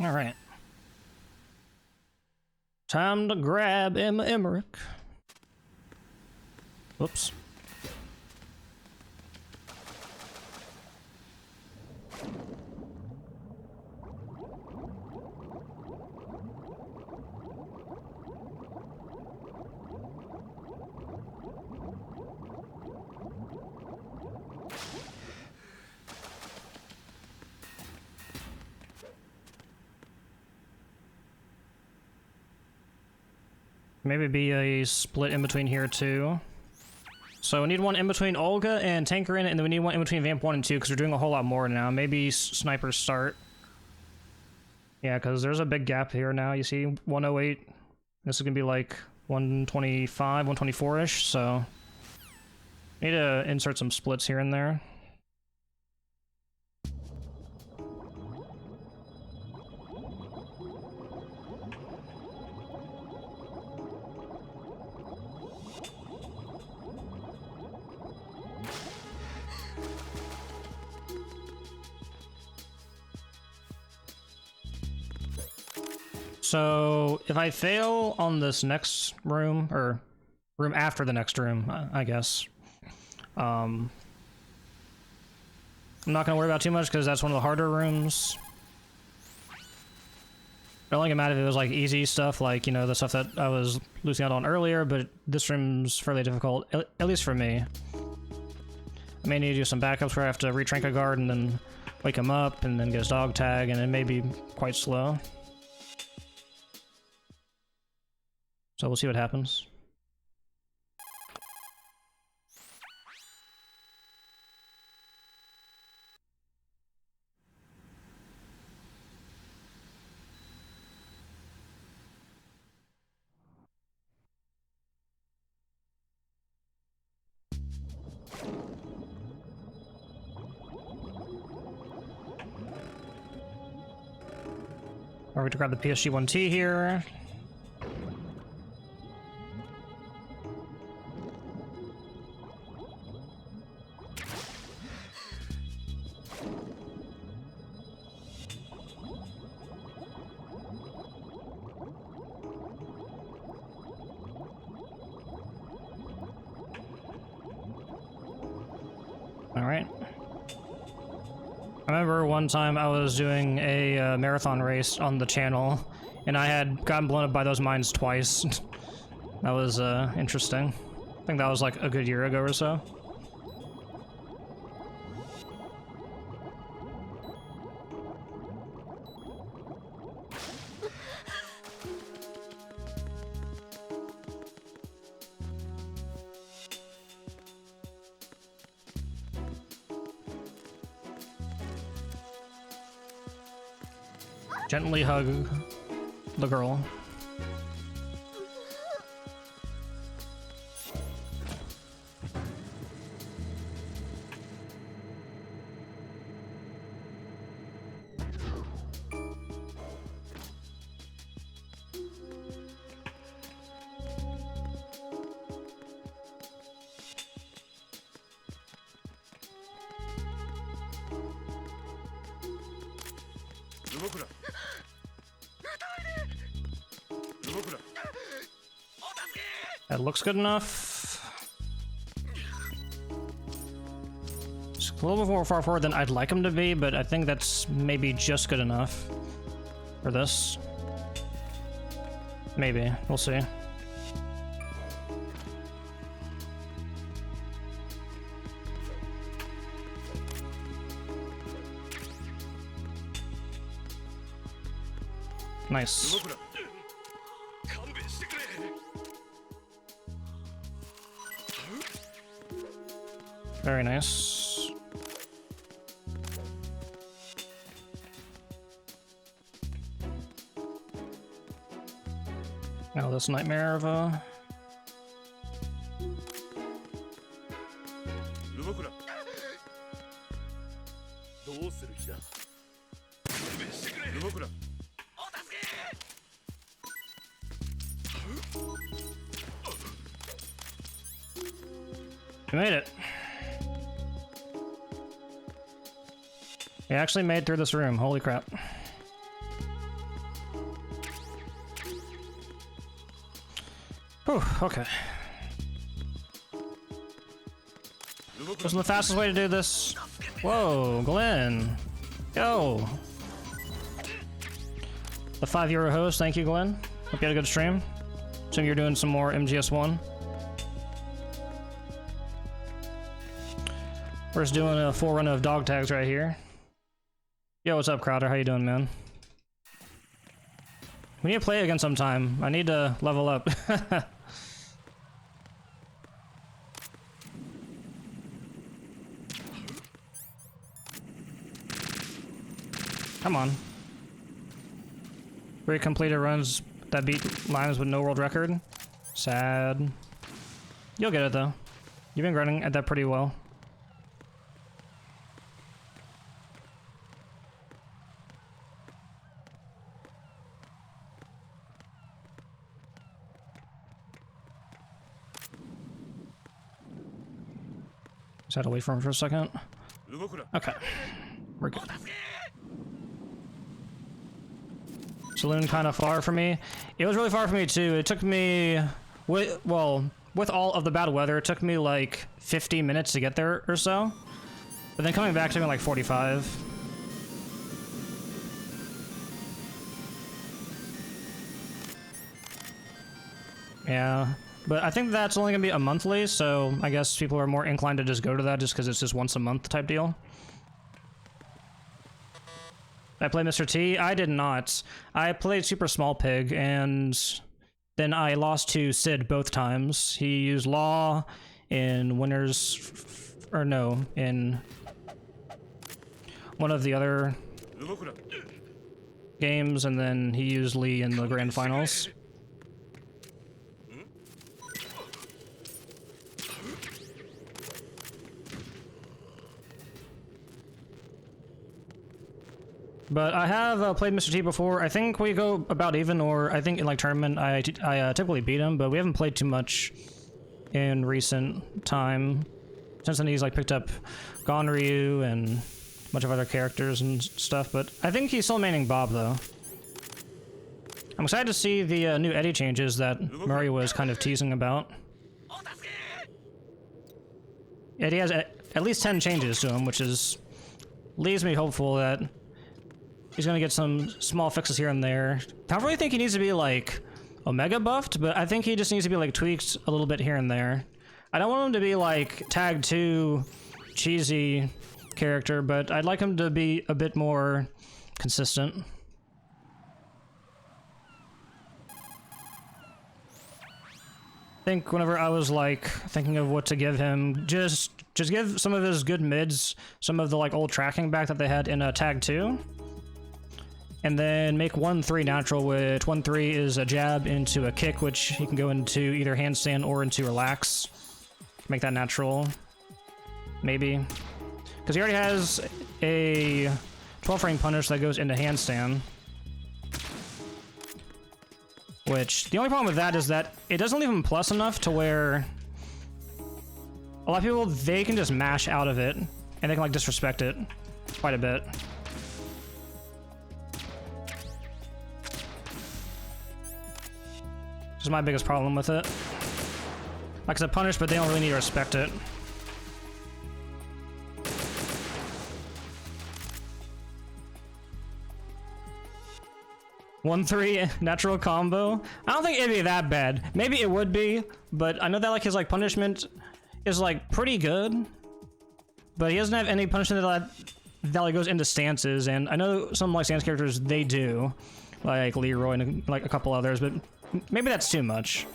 All right. Time to grab Emma Emmerich. Whoops. Maybe be a split in between here too. So we need one in between Olga and Tankerin, and then we need one in between Vamp 1 and 2 because we're doing a whole lot more now. Maybe Snipers start. Yeah, because there's a big gap here now. You see 108. This is going to be like 125, 124-ish, so need to insert some splits here and there. So, if I fail on this next room, or room after the next room, I guess, I'm not going to worry about too much because that's one of the harder rooms. I only get mad if it was like easy stuff, like, you know, the stuff that I was losing out on earlier, but this room's fairly difficult, at least for me. I may need to do some backups where I have to retrank a guard and then wake him up and then get his dog tag, and it may be quite slow. So we'll see what happens. We're going to grab the PSG-1T here. Alright. I remember one time I was doing a marathon race on the channel, and I had gotten blown up by those mines twice. That was interesting. I think that was like a good year ago or so. Gently hug the girl. That looks good enough. It's a little bit more far forward than I'd like him to be, but I think that's maybe just good enough for this. Maybe. We'll see. Nice. Very nice. Now this nightmare of a... We made it. We actually made through this room. Holy crap. Whew, okay. Wasn't the fastest way to do this. Whoa, Glenn. Yo. The €5 host. Thank you, Glenn. Hope you had a good stream. Assume you're doing some more MGS1. We're just doing a full run of dog tags right here. Yo, what's up, Crowder? How you doing, man? We need to play again sometime. I need to level up. Come on. 3 completed runs that beat lines with no world record. Sad. You'll get it, though. You've been grinding at that pretty well. Just had to wait for him for a second. Okay. We're good. Saloon kind of far for me. It was really far for me too. It took me, with all of the bad weather, it took me like 50 minutes to get there or so. But then coming back took me like 45. Yeah. But I think that's only gonna be a monthly, so I guess people are more inclined to just go to that just because it's just once a month type deal. I played Mr. T? I did not. I played Super Small Pig, and then I lost to Sid both times. He used Law in Winners... or no, in one of the other games, and then he used Lee in the Grand Finals. But I have played Mr. T before. I think we go about even, or I think in like tournament I typically beat him, but we haven't played too much in recent time. Since then he's like picked up Gonryu and a bunch of other characters and stuff, but I think he's still maining Bob though. I'm excited to see the new Eddie changes that Murray was kind of teasing about. Eddie has at least 10 changes to him, which is leaves me hopeful that he's gonna get some small fixes here and there. I don't really think he needs to be like Omega buffed, but I think he just needs to be like tweaked a little bit here and there. I don't want him to be like Tag 2 cheesy character, but I'd like him to be a bit more consistent. I think whenever I was like thinking of what to give him, just give some of his good mids, some of the like old tracking back that they had in Tag 2. And then make 1-3 natural, which 1-3 is a jab into a kick, which he can go into either handstand or into relax. Make that natural. Maybe. Because he already has a 12-frame punish that goes into handstand. Which, the only problem with that is that it doesn't leave him plus enough to where a lot of people, they can just mash out of it, and they can like disrespect it quite a bit. This is my biggest problem with it. Like it's a punish, but they don't really need to respect it. One three natural combo. I don't think it'd be that bad. Maybe it would be, but I know that like his like punishment is like pretty good, but he doesn't have any punishment that like goes into stances. And I know some like stance characters they do, like Leroy and like a couple others, but maybe that's too much.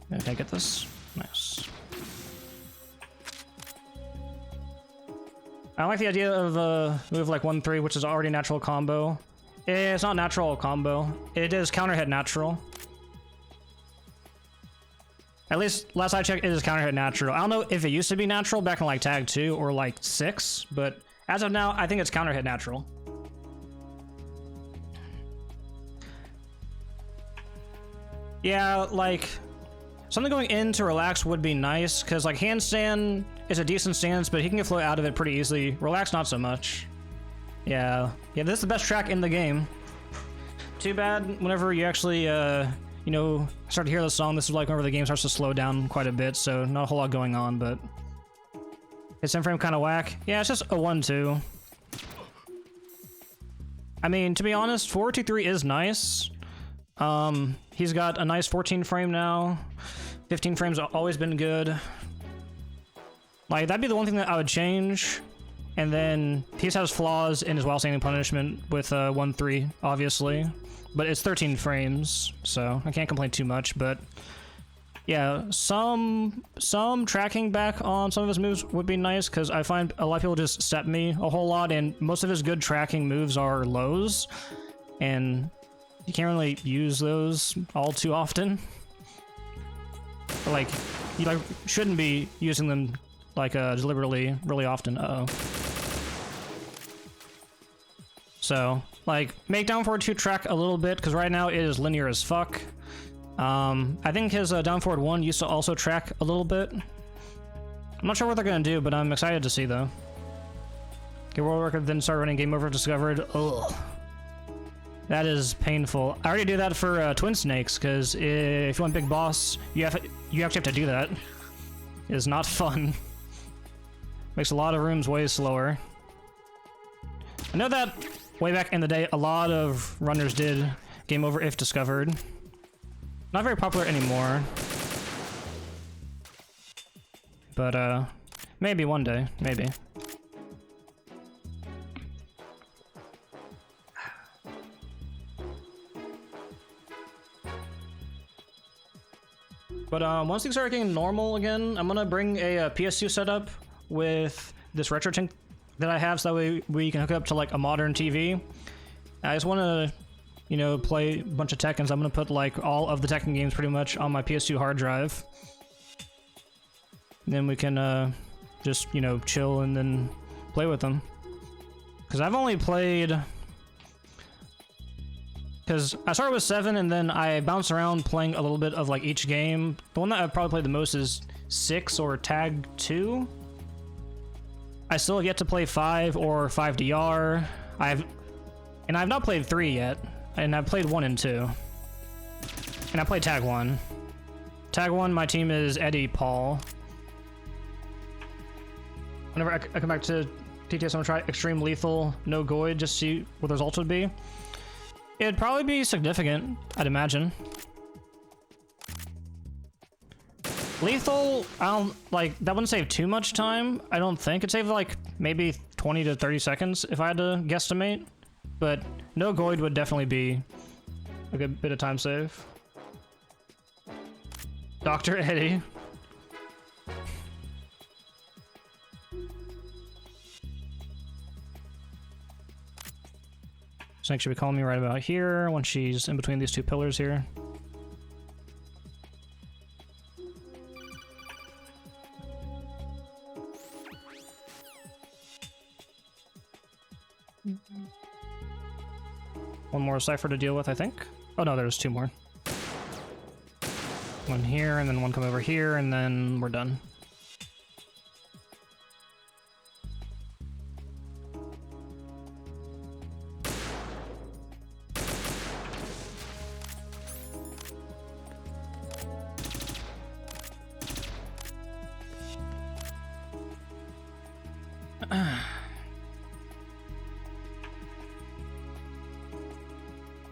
Can I get this? Nice. I like the idea of a move like 1-3, which is already a natural combo. It's not natural combo. It is counter hit natural. At least last I checked, it is counter hit natural. I don't know if it used to be natural back in like tag 2 or like 6, but as of now, I think it's counter hit natural. Yeah, like something going into relax would be nice, because like handstand is a decent stance, but he can get float out of it pretty easily. Relax, not so much. Yeah, this is the best track in the game. Too bad whenever you actually, you know, start to hear the song, this is like whenever the game starts to slow down quite a bit, so not a whole lot going on, but his in frame kind of whack. Yeah, it's just a 1-2. I mean, to be honest, 4-2-3 is nice. He's got a nice 14 frame now. 15 frames have always been good. Like, that'd be the one thing that I would change. And then he has flaws in his while standing punishment with 1-3, obviously. But it's 13 frames, so I can't complain too much. But yeah, some tracking back on some of his moves would be nice, because I find a lot of people just step me a whole lot, and most of his good tracking moves are lows. And you can't really use those all too often. But like, you like shouldn't be using them like deliberately really often. So like, make down forward 2 track a little bit, because right now it is linear as fuck. I think his down forward 1 used to also track a little bit. I'm not sure what they're gonna do, but I'm excited to see though. Get world record, then start running game over discovered. Ugh. That is painful. I already do that for Twin Snakes, because if you want Big Boss, you actually have to do that. It is not fun. Makes a lot of rooms way slower. I know that way back in the day, a lot of runners did game over if discovered. Not very popular anymore. But maybe one day, maybe. But once things start getting normal again, I'm gonna bring a PS2 setup with this retro tank that I have, so that way we can hook it up to like a modern TV. I just want to, you know, play a bunch of Tekkens. I'm gonna put like all of the Tekken games pretty much on my PS2 hard drive. And then we can just, you know, chill and then play with them. Because I've only played... Because I started with 7 and then I bounced around playing a little bit of like each game. The one that I've probably played the most is 6 or Tag 2. I still have yet to play 5 or 5DR. I've not played 3 yet, and I've played 1 and 2. And I played Tag 1. Tag 1, my team is Eddie Paul. Whenever I come back to TTS, I'm gonna try Extreme Lethal, no Goid, just see what the result would be. It'd probably be significant, I'd imagine. Lethal, I don't, like, that wouldn't save too much time, I don't think. It'd save, like, maybe 20 to 30 seconds if I had to guesstimate. But no Goid would definitely be A good bit of time save. Dr. Eddie. Snake should be calling me right about here when she's in between these two pillars here. One more cipher to deal with, I think. Oh no, there's two more. One here, and then one come over here, and then we're done.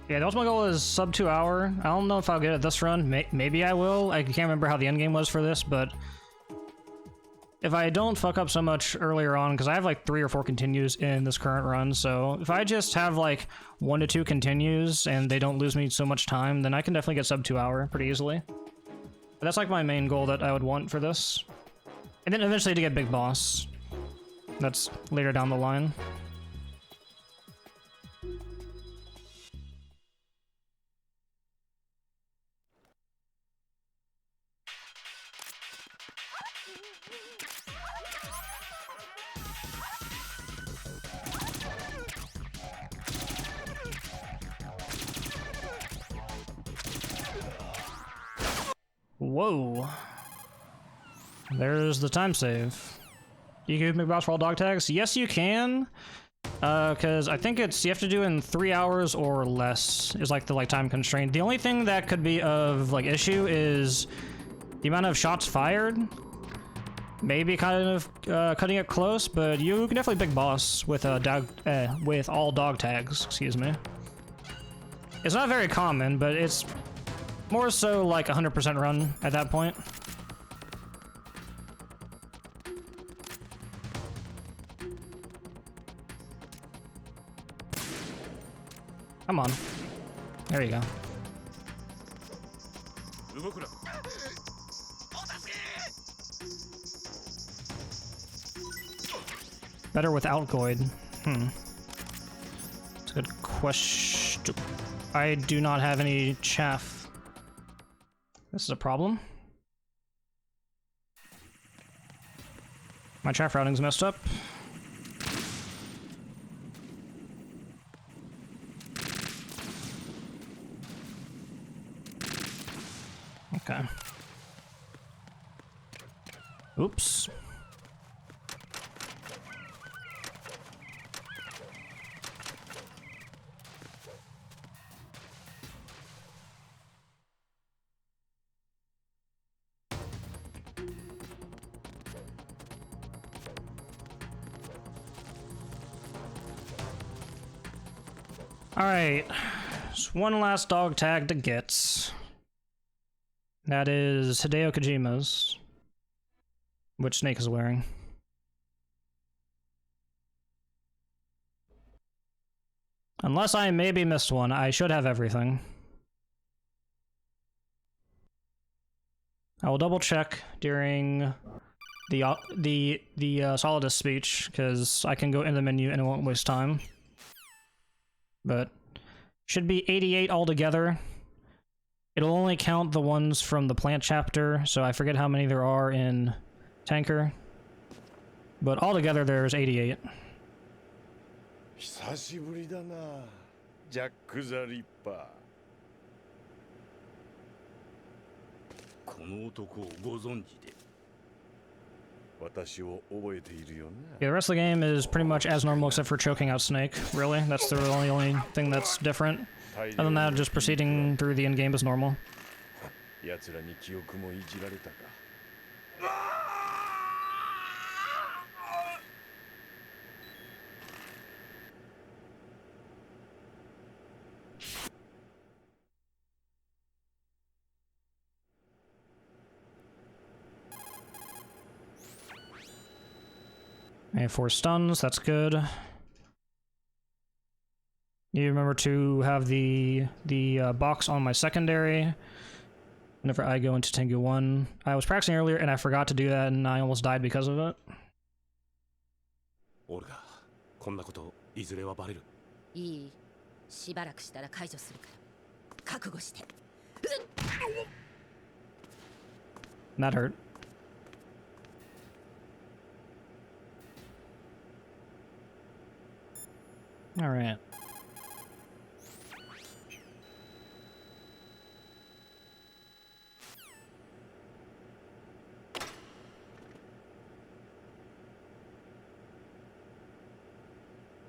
Yeah, the ultimate goal is sub 2 hour. I don't know if I'll get it this run. Maybe I will. I can't remember how the end game was for this, but if I don't fuck up so much earlier on, because I have like 3 or 4 continues in this current run, so if I just have like 1 to 2 continues and they don't lose me so much time, then I can definitely get sub 2 hour pretty easily. But that's like my main goal that I would want for this. And then eventually to get Big Boss. That's later down the line. Whoa. There's the time save. You can make boss for all dog tags? Yes, you can. Because I think it's, you have to do in 3 hours or less is like the time constraint. The only thing that could be of like issue is the amount of shots fired. Maybe kind of cutting it close, but you can definitely big boss with with all dog tags, excuse me. It's not very common, but it's more so like 100% run at that point. Come on. There you go. Better without Goid. It's a good question. I do not have any chaff. This is a problem. My chaff routing's messed up. Okay. Oops. Alright, just one last dog tag to get. That is Hideo Kojima's, which Snake is wearing. Unless I maybe missed one, I should have everything. I will double check during the Solidus speech, because I can go in the menu and it won't waste time. But should be 88 altogether. It'll only count the ones from the plant chapter, so I forget how many there are in Tanker. But altogether there's 88. 久しぶりだな、ジャック・ザ・リッパー。この男をご存知で。私を覚えているよな。 Yeah, the rest of the game is pretty much as normal except for choking out Snake, really. That's the only thing that's different. Other than that, just proceeding through the end game is normal. 奴らに記憶もいじられたか。I have 4 stuns, that's good. You remember to have the box on my secondary whenever I go into Tengu 1. I was practicing earlier and I forgot to do that and I almost died because of it. オルガ、こんなこといずれはバレる。いい。しばらくしたら解除するから。覚悟して。That hurt. All right.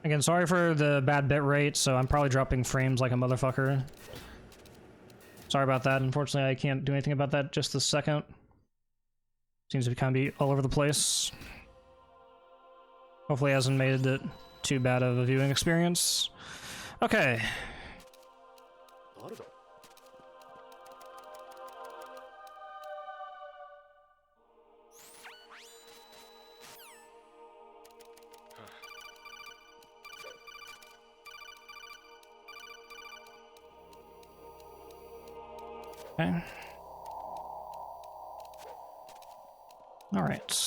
Again, sorry for the bad bit rate, so I'm probably dropping frames like a motherfucker. Sorry about that. Unfortunately, I can't do anything about that just this second. Seems to kind of be all over the place. Hopefully it hasn't made it too bad of a viewing experience. Okay. Okay. All right.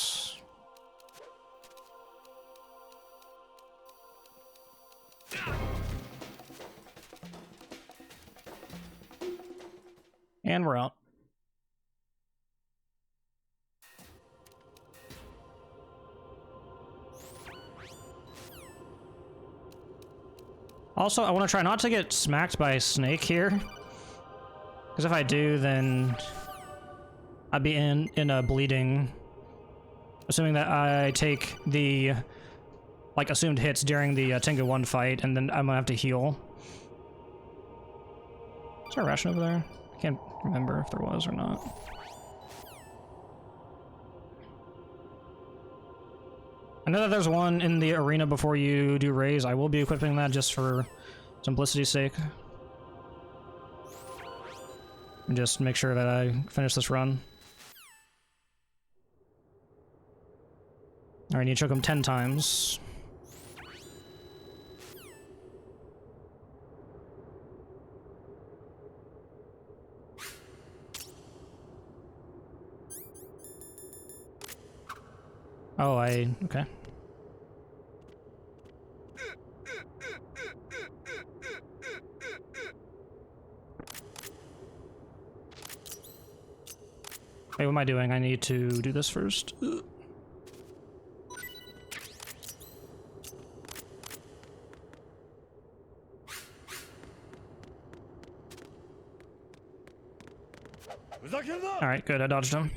And we're out. Also, I want to try not to get smacked by a snake here. Because if I do, then I'd be in a bleeding. Assuming that I take the, like, assumed hits during the Tengu 1 fight, and then I'm gonna have to heal. Is there a ration over there? I can't remember if there was or not. I know that there's one in the arena before you do raise. I will be equipping that just for simplicity's sake. And just make sure that I finish this run. Alright, you choke him 10 times. Oh, okay. Wait, what am I doing? I need to do this first. Ugh. Alright, good, I dodged him.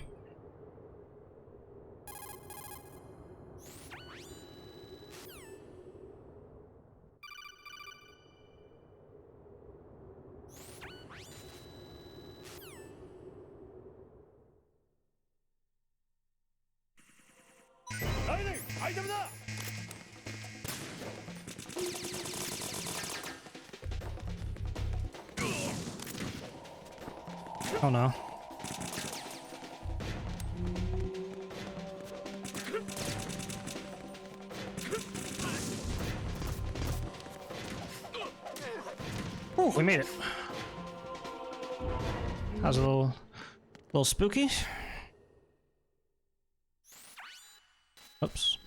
Oh no. Oh, we made it. That was a little spooky. Oops.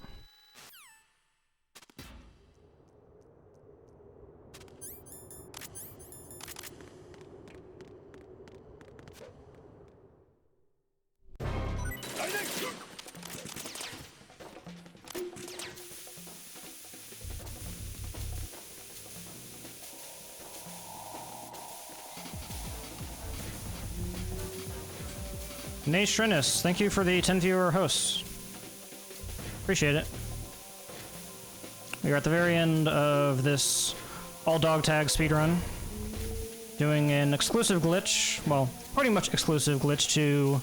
Nate Shrinis, thank you for the 10 viewer hosts. Appreciate it. We are at the very end of this all dog tag speedrun. Doing an exclusive glitch, well, pretty much exclusive glitch to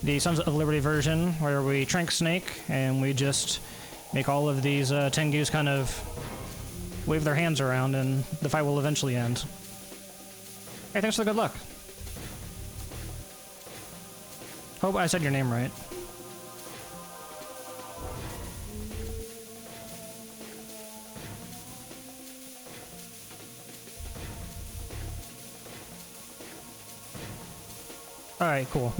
the Sons of Liberty version, where we trank Snake and we just make all of these Tengus kind of wave their hands around and the fight will eventually end. Hey, thanks for the good luck. Hope I said your name right. Alright, cool.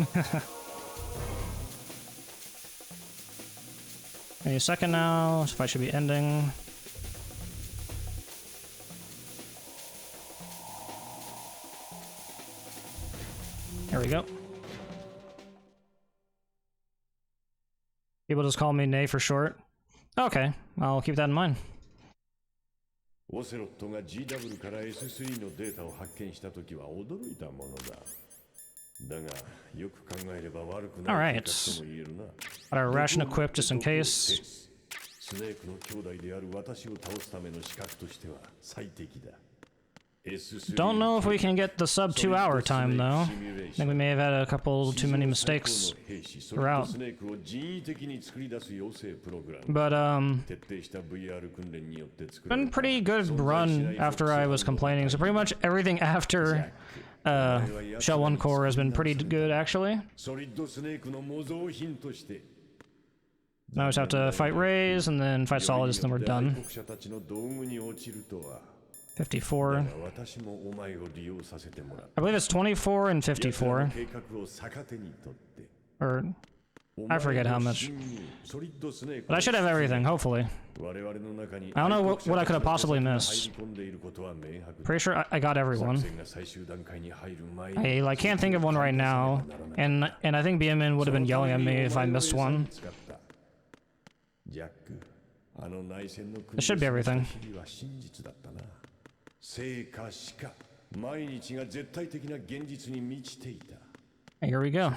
Any second now, this fight should be ending. There we go. People just call me Nay for short. Okay, I'll keep that in mind. オセロットが GW から S3 のデータを発見したときは驚いたものだ。だが、よく考えれば悪くない計画とも言えるな。Got our ration equipped just in case. スネークの兄弟である私を倒すための資格としては最適だ。Don't know if we can get the sub 2-hour time though. I think we may have had a couple too many mistakes throughout. But been pretty good run after I was complaining. So pretty much everything after Shell 1 Core has been pretty good actually. Now I just have to fight Rays and then fight Solidus and then we're done. 54. I believe it's 24 and 54. Or I forget how much. But I should have everything, hopefully. I don't know what I could have possibly missed. Pretty sure I got everyone. I can't think of one right now, and I think BMN would have been yelling at me if I missed one. It should be everything. 成果しか毎日が絶対的な現実に満ちていた。Here we go.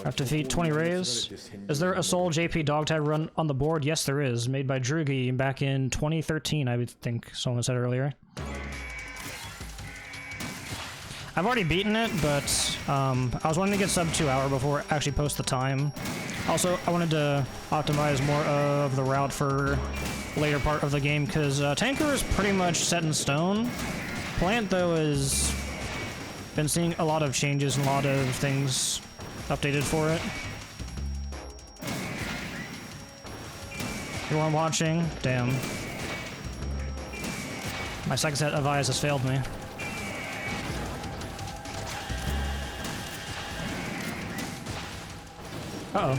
Have to defeat 20 Rays. Is there a sole JP dog tag run on the board? Yes, there is. Made by Drugi back in 2013, I would think someone said earlier. I've already beaten it, but I was wanting to get sub 2-hour before I actually post the time. Also, I wanted to optimize more of the route for later part of the game, because Tanker is pretty much set in stone. Plant, though, has been seeing a lot of changes and a lot of things updated for it. You weren't watching? Damn. My second set of eyes has failed me. Uh-oh.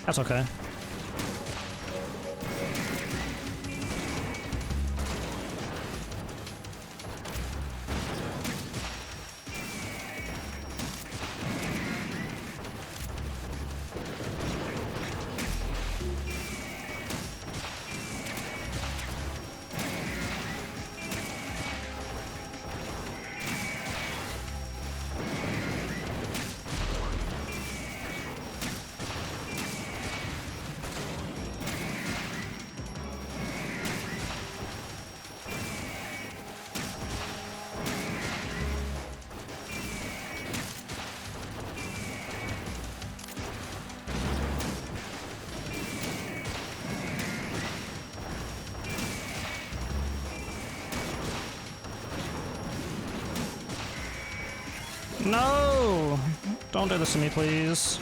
That's okay. No! Don't do this to me, please.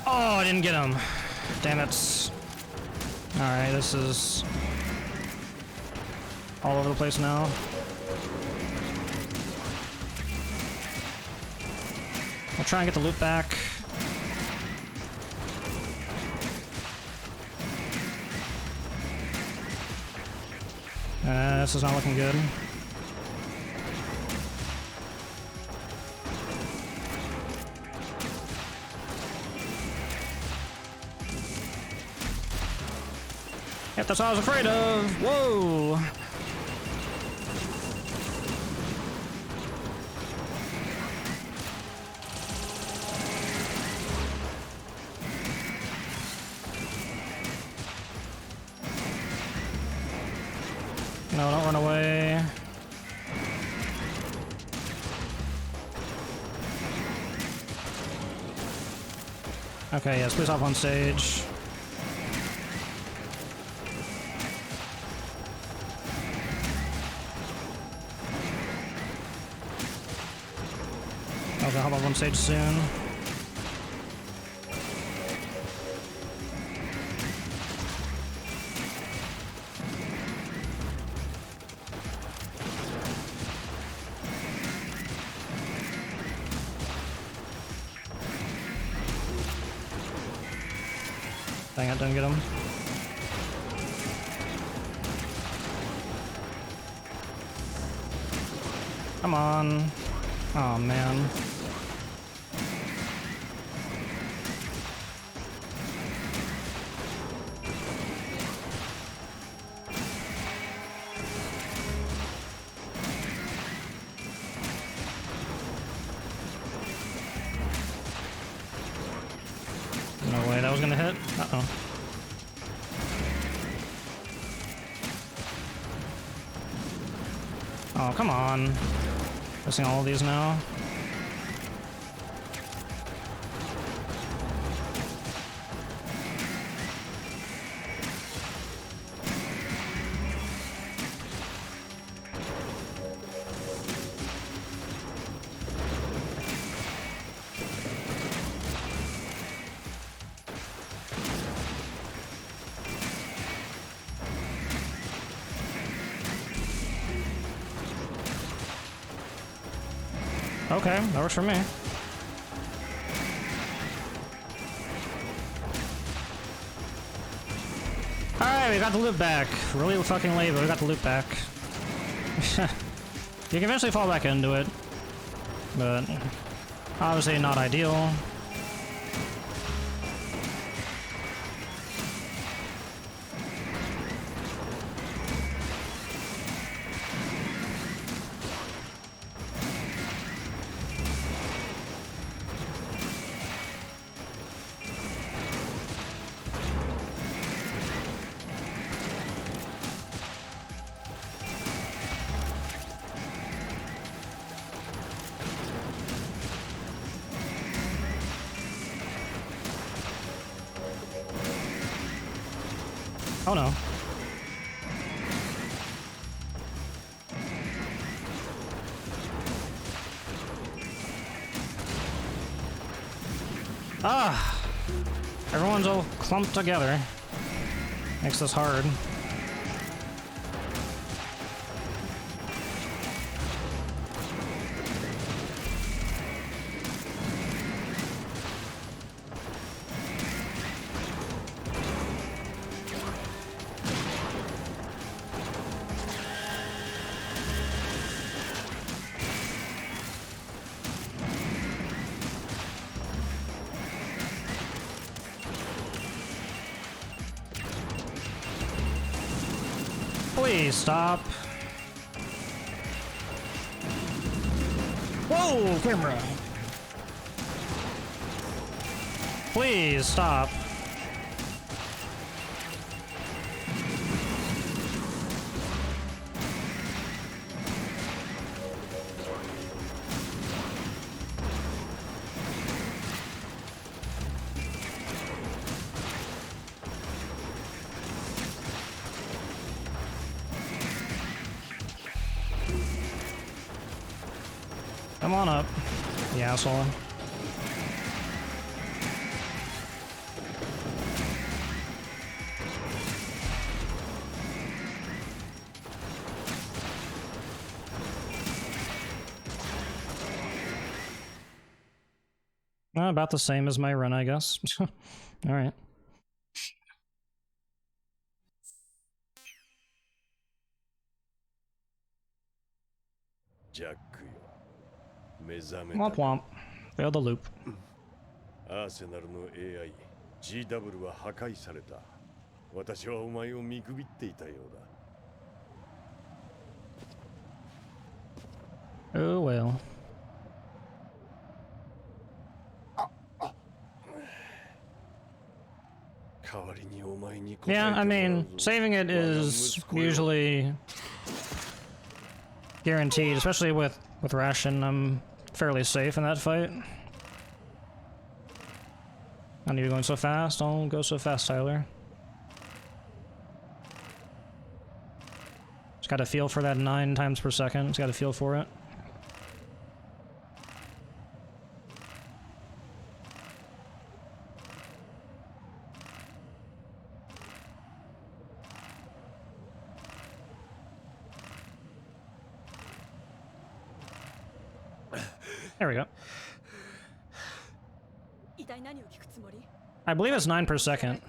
Oh, I didn't get him. Damn it. Alright, this is all over the place now. I'll try and get the loot back. This is not looking good. Yep, that's what I was afraid of. Whoa! No, don't run away. Okay, yes, please hop on stage. Okay, hop on stage soon. dang it, didn't get him. Come on. Oh man. No way that was gonna hit. Uh-oh. Oh, come on. Missing all of these now. Okay, that works for me. Alright, we got the loot back. Really fucking late, but we got the loot back. You can eventually fall back into it, but obviously not ideal. Oh no. Ah! Everyone's all clumped together. Makes this hard. Please stop. Whoa, camera. Please stop. Come on up, you asshole. About the same as my run, I guess. Alright. ジャックよ、目覚め Womp た。 womp. Fail the loop. アーセナルの AI、GW は破壊された。私はお前を見くびっていたようだ。 Oh well. Yeah, I mean, saving it is usually guaranteed, especially with Ration. I'm fairly safe in that fight. I need to be going so fast. Don't go so fast, Tyler. Just gotta feel for that 9 times per second. Just gotta feel for it. There we go. I believe it's 9 per second.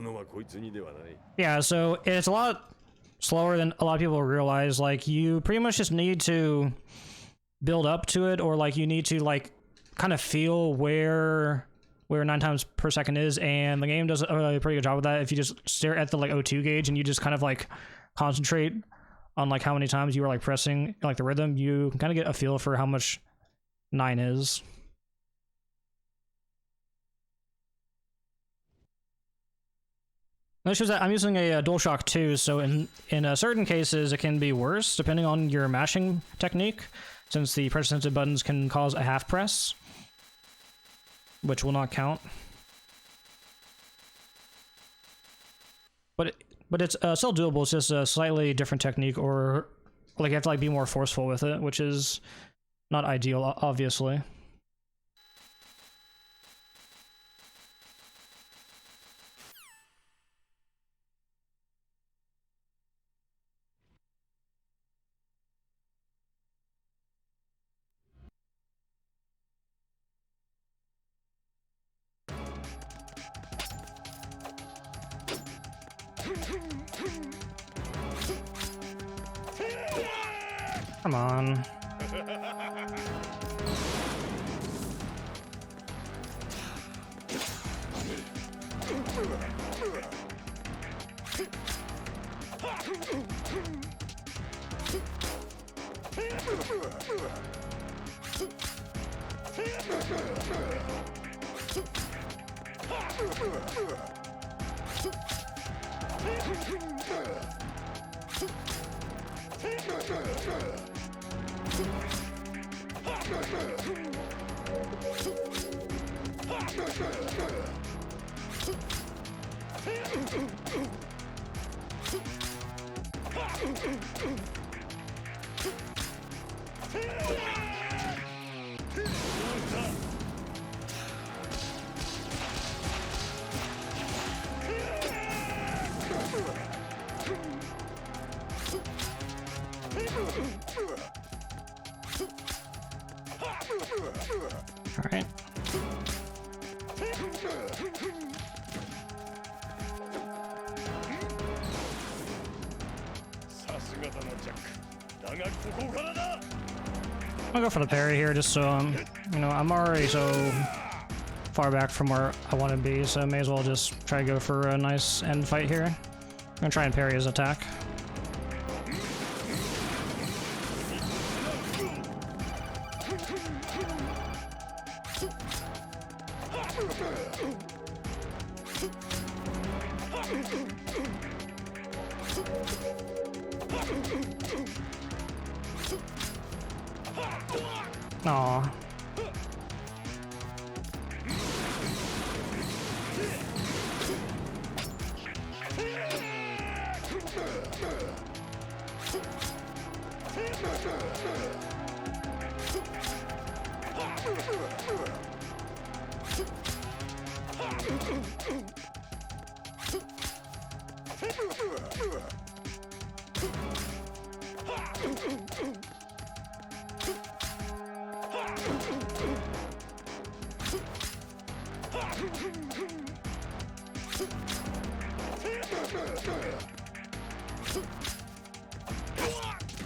のはこいつにではない。 Yeah, so it's a lot slower than a lot of people realize. Like, you pretty much just need to build up to it, or like you need to like kind of feel where 9 times per second is, and the game does a pretty good job of that. If you just stare at the like O2 gauge and you just kind of like concentrate on like how many times you are like pressing like the rhythm, you can kind of get a feel for how much 9 is. The issue is that I'm using a DualShock 2, so in certain cases it can be worse depending on your mashing technique, since the pressure-sensitive buttons can cause a half press, which will not count. But it's still doable. It's just a slightly different technique, or like you have to like be more forceful with it, which is not ideal, obviously. Come on. All right. I'll go for the parry here, just so you know, I'm already so far back from where I want to be, so I may as well just try to go for a nice end fight here. I'm gonna try and parry his attack. Aw.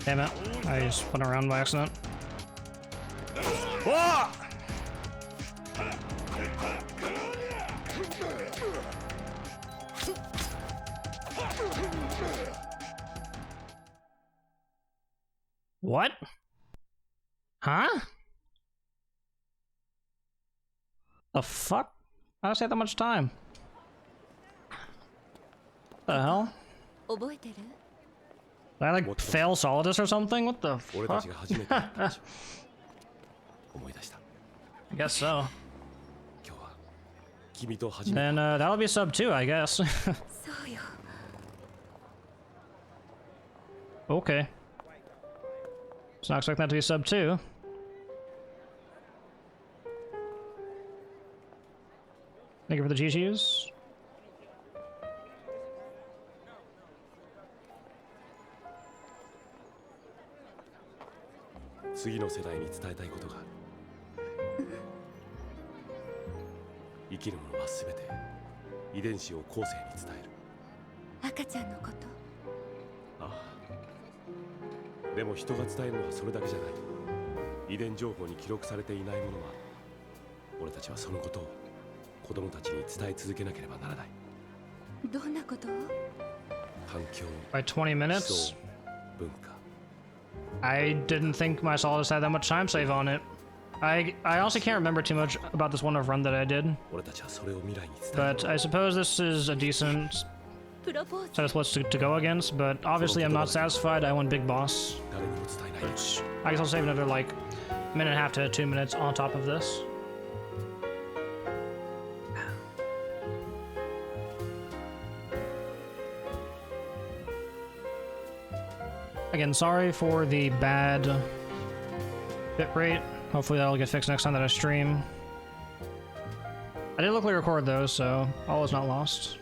Damn it. I just went around by accident. Whoa! What? Huh? The fuck? How does it take that much time? What the hell? Did I like fail Solidus or something? What the fuck? I guess so. Then that'll be sub 2, I guess. Okay. So not expecting that to be sub 2. Thank you for the GGs. 次の世代に伝えたいことがある。生きるものは全て遺伝子を後世に伝える。赤ちゃんのこと。ああ。でも人が伝えるのはそれだけじゃない。遺伝情報に記録されていないものもある。俺たちはそのことを子供たちに伝え続けなければならない。どんなことを？環境、 By 20 思 minutes? 想、文化。 I didn't think my Solidus had that much time save on it. I honestly can't remember too much about this one-off run that I did, 俺たちはそれを未来に伝える。 but I suppose this is a decent プロポーズ。 set of splits to go against, but obviously I'm not satisfied. I want Big Boss, 誰にも伝えない。 which I guess I'll save another like minute and a half to 2 minutes on top of this. Again, sorry for the bad bitrate. Hopefully that'll get fixed next time that I stream. I did locally record though, so all is not lost.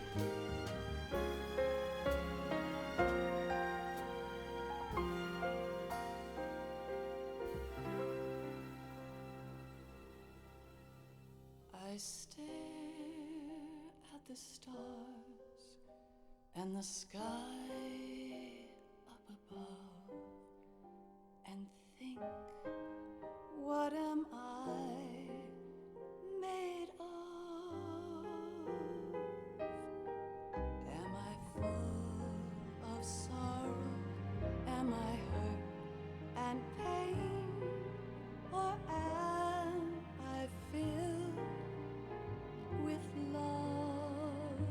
I stare at the stars and the sky up above and think, what am I made of? Am I full of sorrow? Am I hurt and pain? Or am I filled with love?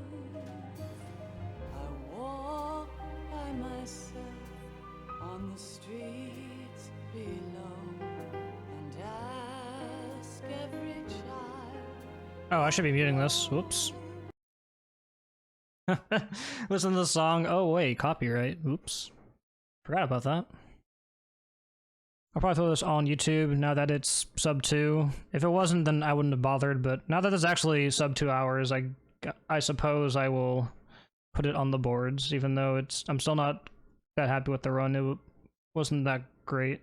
I walk by myself on the streets below and ask every child. Oh, I should be muting this. Whoops. Listen to the song. Oh wait, copyright. Oops. Forgot about that. I'll probably throw this on YouTube now that it's sub 2. If it wasn't, then I wouldn't have bothered, but now that it's actually sub 2 hours, I suppose I will put it on the boards, even though I'm still not that happy with the run. It wasn't that great.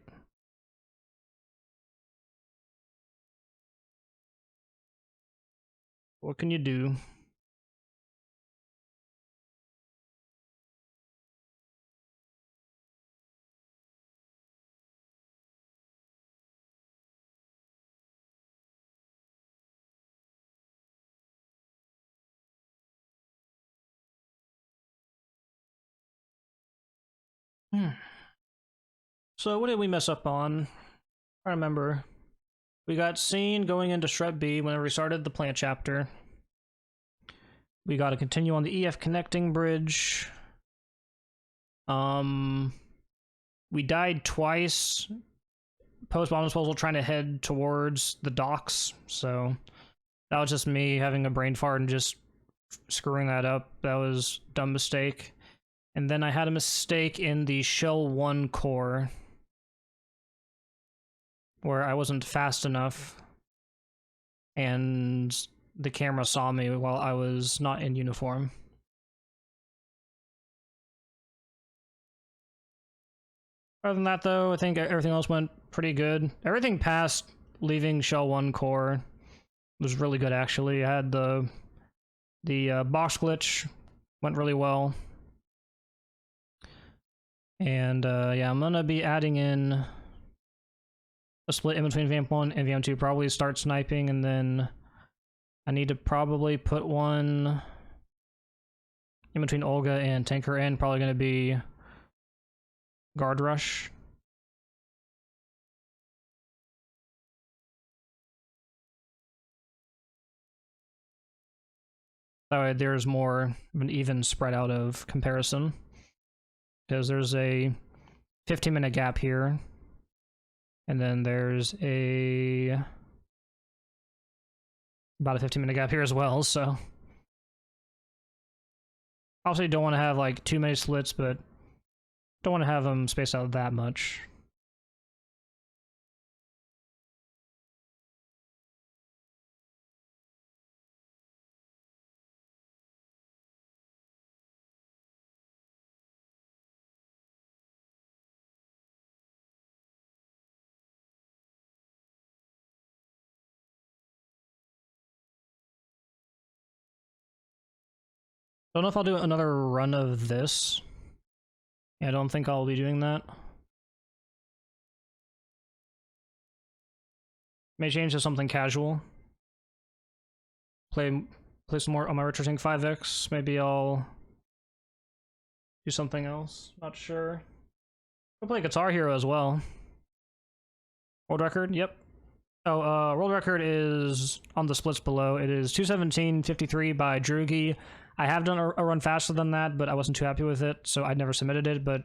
What can you do? So what did we mess up on? I remember. We got seen going into Shrub B when we restarted the plant chapter. We got to continue on the EF connecting bridge. We died twice. Post-bomb disposal trying to head towards the docks, so that was just me having a brain fart and just screwing that up. That was a dumb mistake. And then I had a mistake in the Shell 1 core, where I wasn't fast enough, and the camera saw me while I was not in uniform. Other than that, though, I think everything else went pretty good. Everything past leaving Shell 1 core was really good, actually. I had the box glitch, went really well. And yeah, I'm gonna be adding in a split in between VM1 and VM2, probably start sniping, and then I need to probably put one in between Olga and Tinker in, probably gonna be Guard Rush. That way there's more of an even spread out of comparison. Because there's a 15-minute gap here. And then there's about a 15-minute gap here as well, so obviously don't want to have like too many splits, but don't want to have them spaced out that much. Don't know if I'll do another run of this. Yeah, I don't think I'll be doing that. May change to something casual. Play some more on my Retro Sync 5X. Maybe I'll do something else. Not sure. I'll play Guitar Hero as well. World record? Yep. Oh, world record is on the splits below. It is 2:17:53 by Drugi. I have done a run faster than that, but I wasn't too happy with it, so I never submitted it. But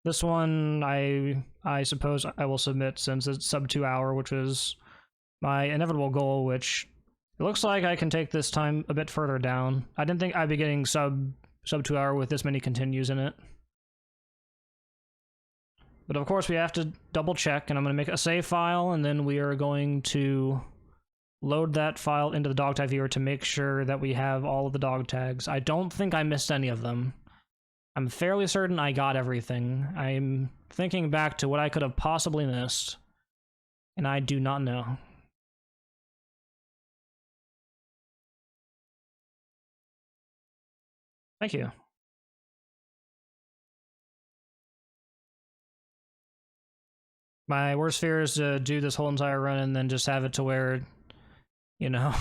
this one, I suppose I will submit since it's sub 2 hour, which is my inevitable goal, which it looks like I can take this time a bit further down. I didn't think I'd be getting sub 2 hour with this many continues in it. But of course we have to double check, and I'm going to make a save file, and then we are going to load that file into the dog tag viewer to make sure that we have all of the dog tags. I don't think I missed any of them. I'm fairly certain I got everything. I'm thinking back to what I could have possibly missed, and I do not know. Thank you. My worst fear is to do this whole entire run and then just have it to where, you know,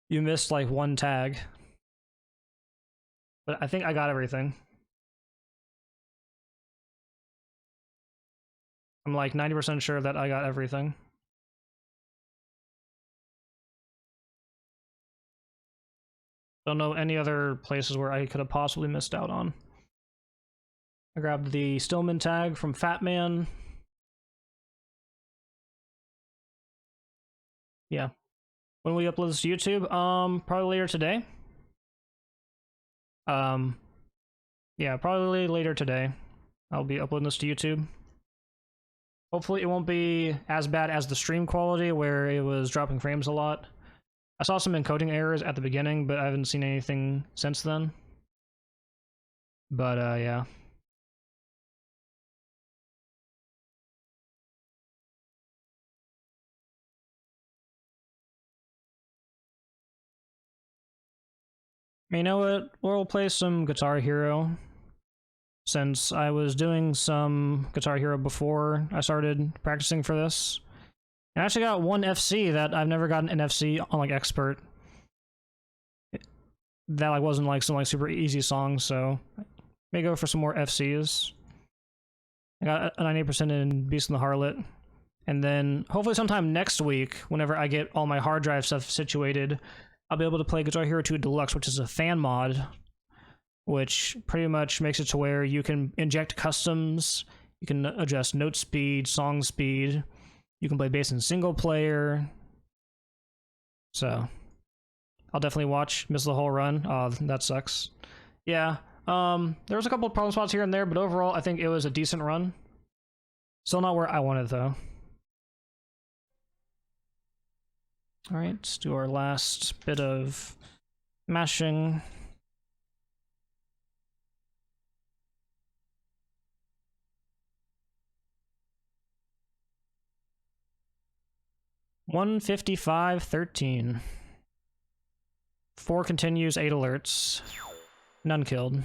you missed like one tag. But I think I got everything. I'm like 90% sure that I got everything. Don't know any other places where I could have possibly missed out on. I grabbed the Stillman tag from Fat Man. Yeah. When we upload this to YouTube, probably later today. Yeah, probably later today. I'll be uploading this to YouTube. Hopefully it won't be as bad as the stream quality where it was dropping frames a lot. I saw some encoding errors at the beginning, but I haven't seen anything since then. But, yeah. You know what? We'll play some Guitar Hero. Since I was doing some Guitar Hero before I started practicing for this. I actually got one FC that I've never gotten an FC on like Expert. That like wasn't like some like super easy songs, so may go for some more FCs. I got a 98% in Beast and the Harlot. And then hopefully sometime next week, whenever I get all my hard drive stuff situated, I'll be able to play Guitar Hero 2 Deluxe, which is a fan mod, which pretty much makes it to where you can inject customs, you can adjust note speed, song speed, you can play bass in single player. So I'll definitely miss the whole run. Oh, that sucks. Yeah, there was a couple of problem spots here and there, but overall I think it was a decent run. Still not where I wanted though. Alright, let's do our last bit of mashing. $155.13. 4 continues, 8 alerts. None killed.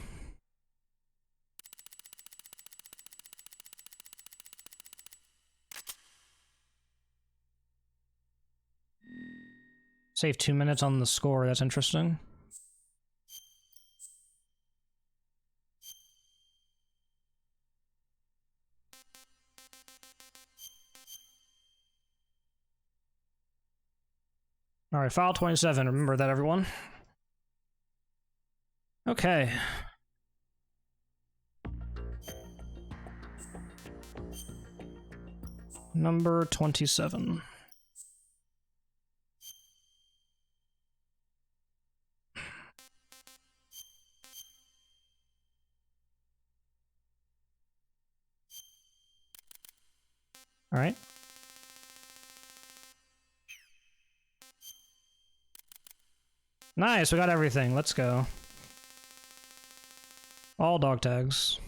Save 2 minutes on the score, that's interesting. Alright, file 27, remember that everyone. Okay. Number 27. All right. Nice, we got everything. Let's go. All dog tags.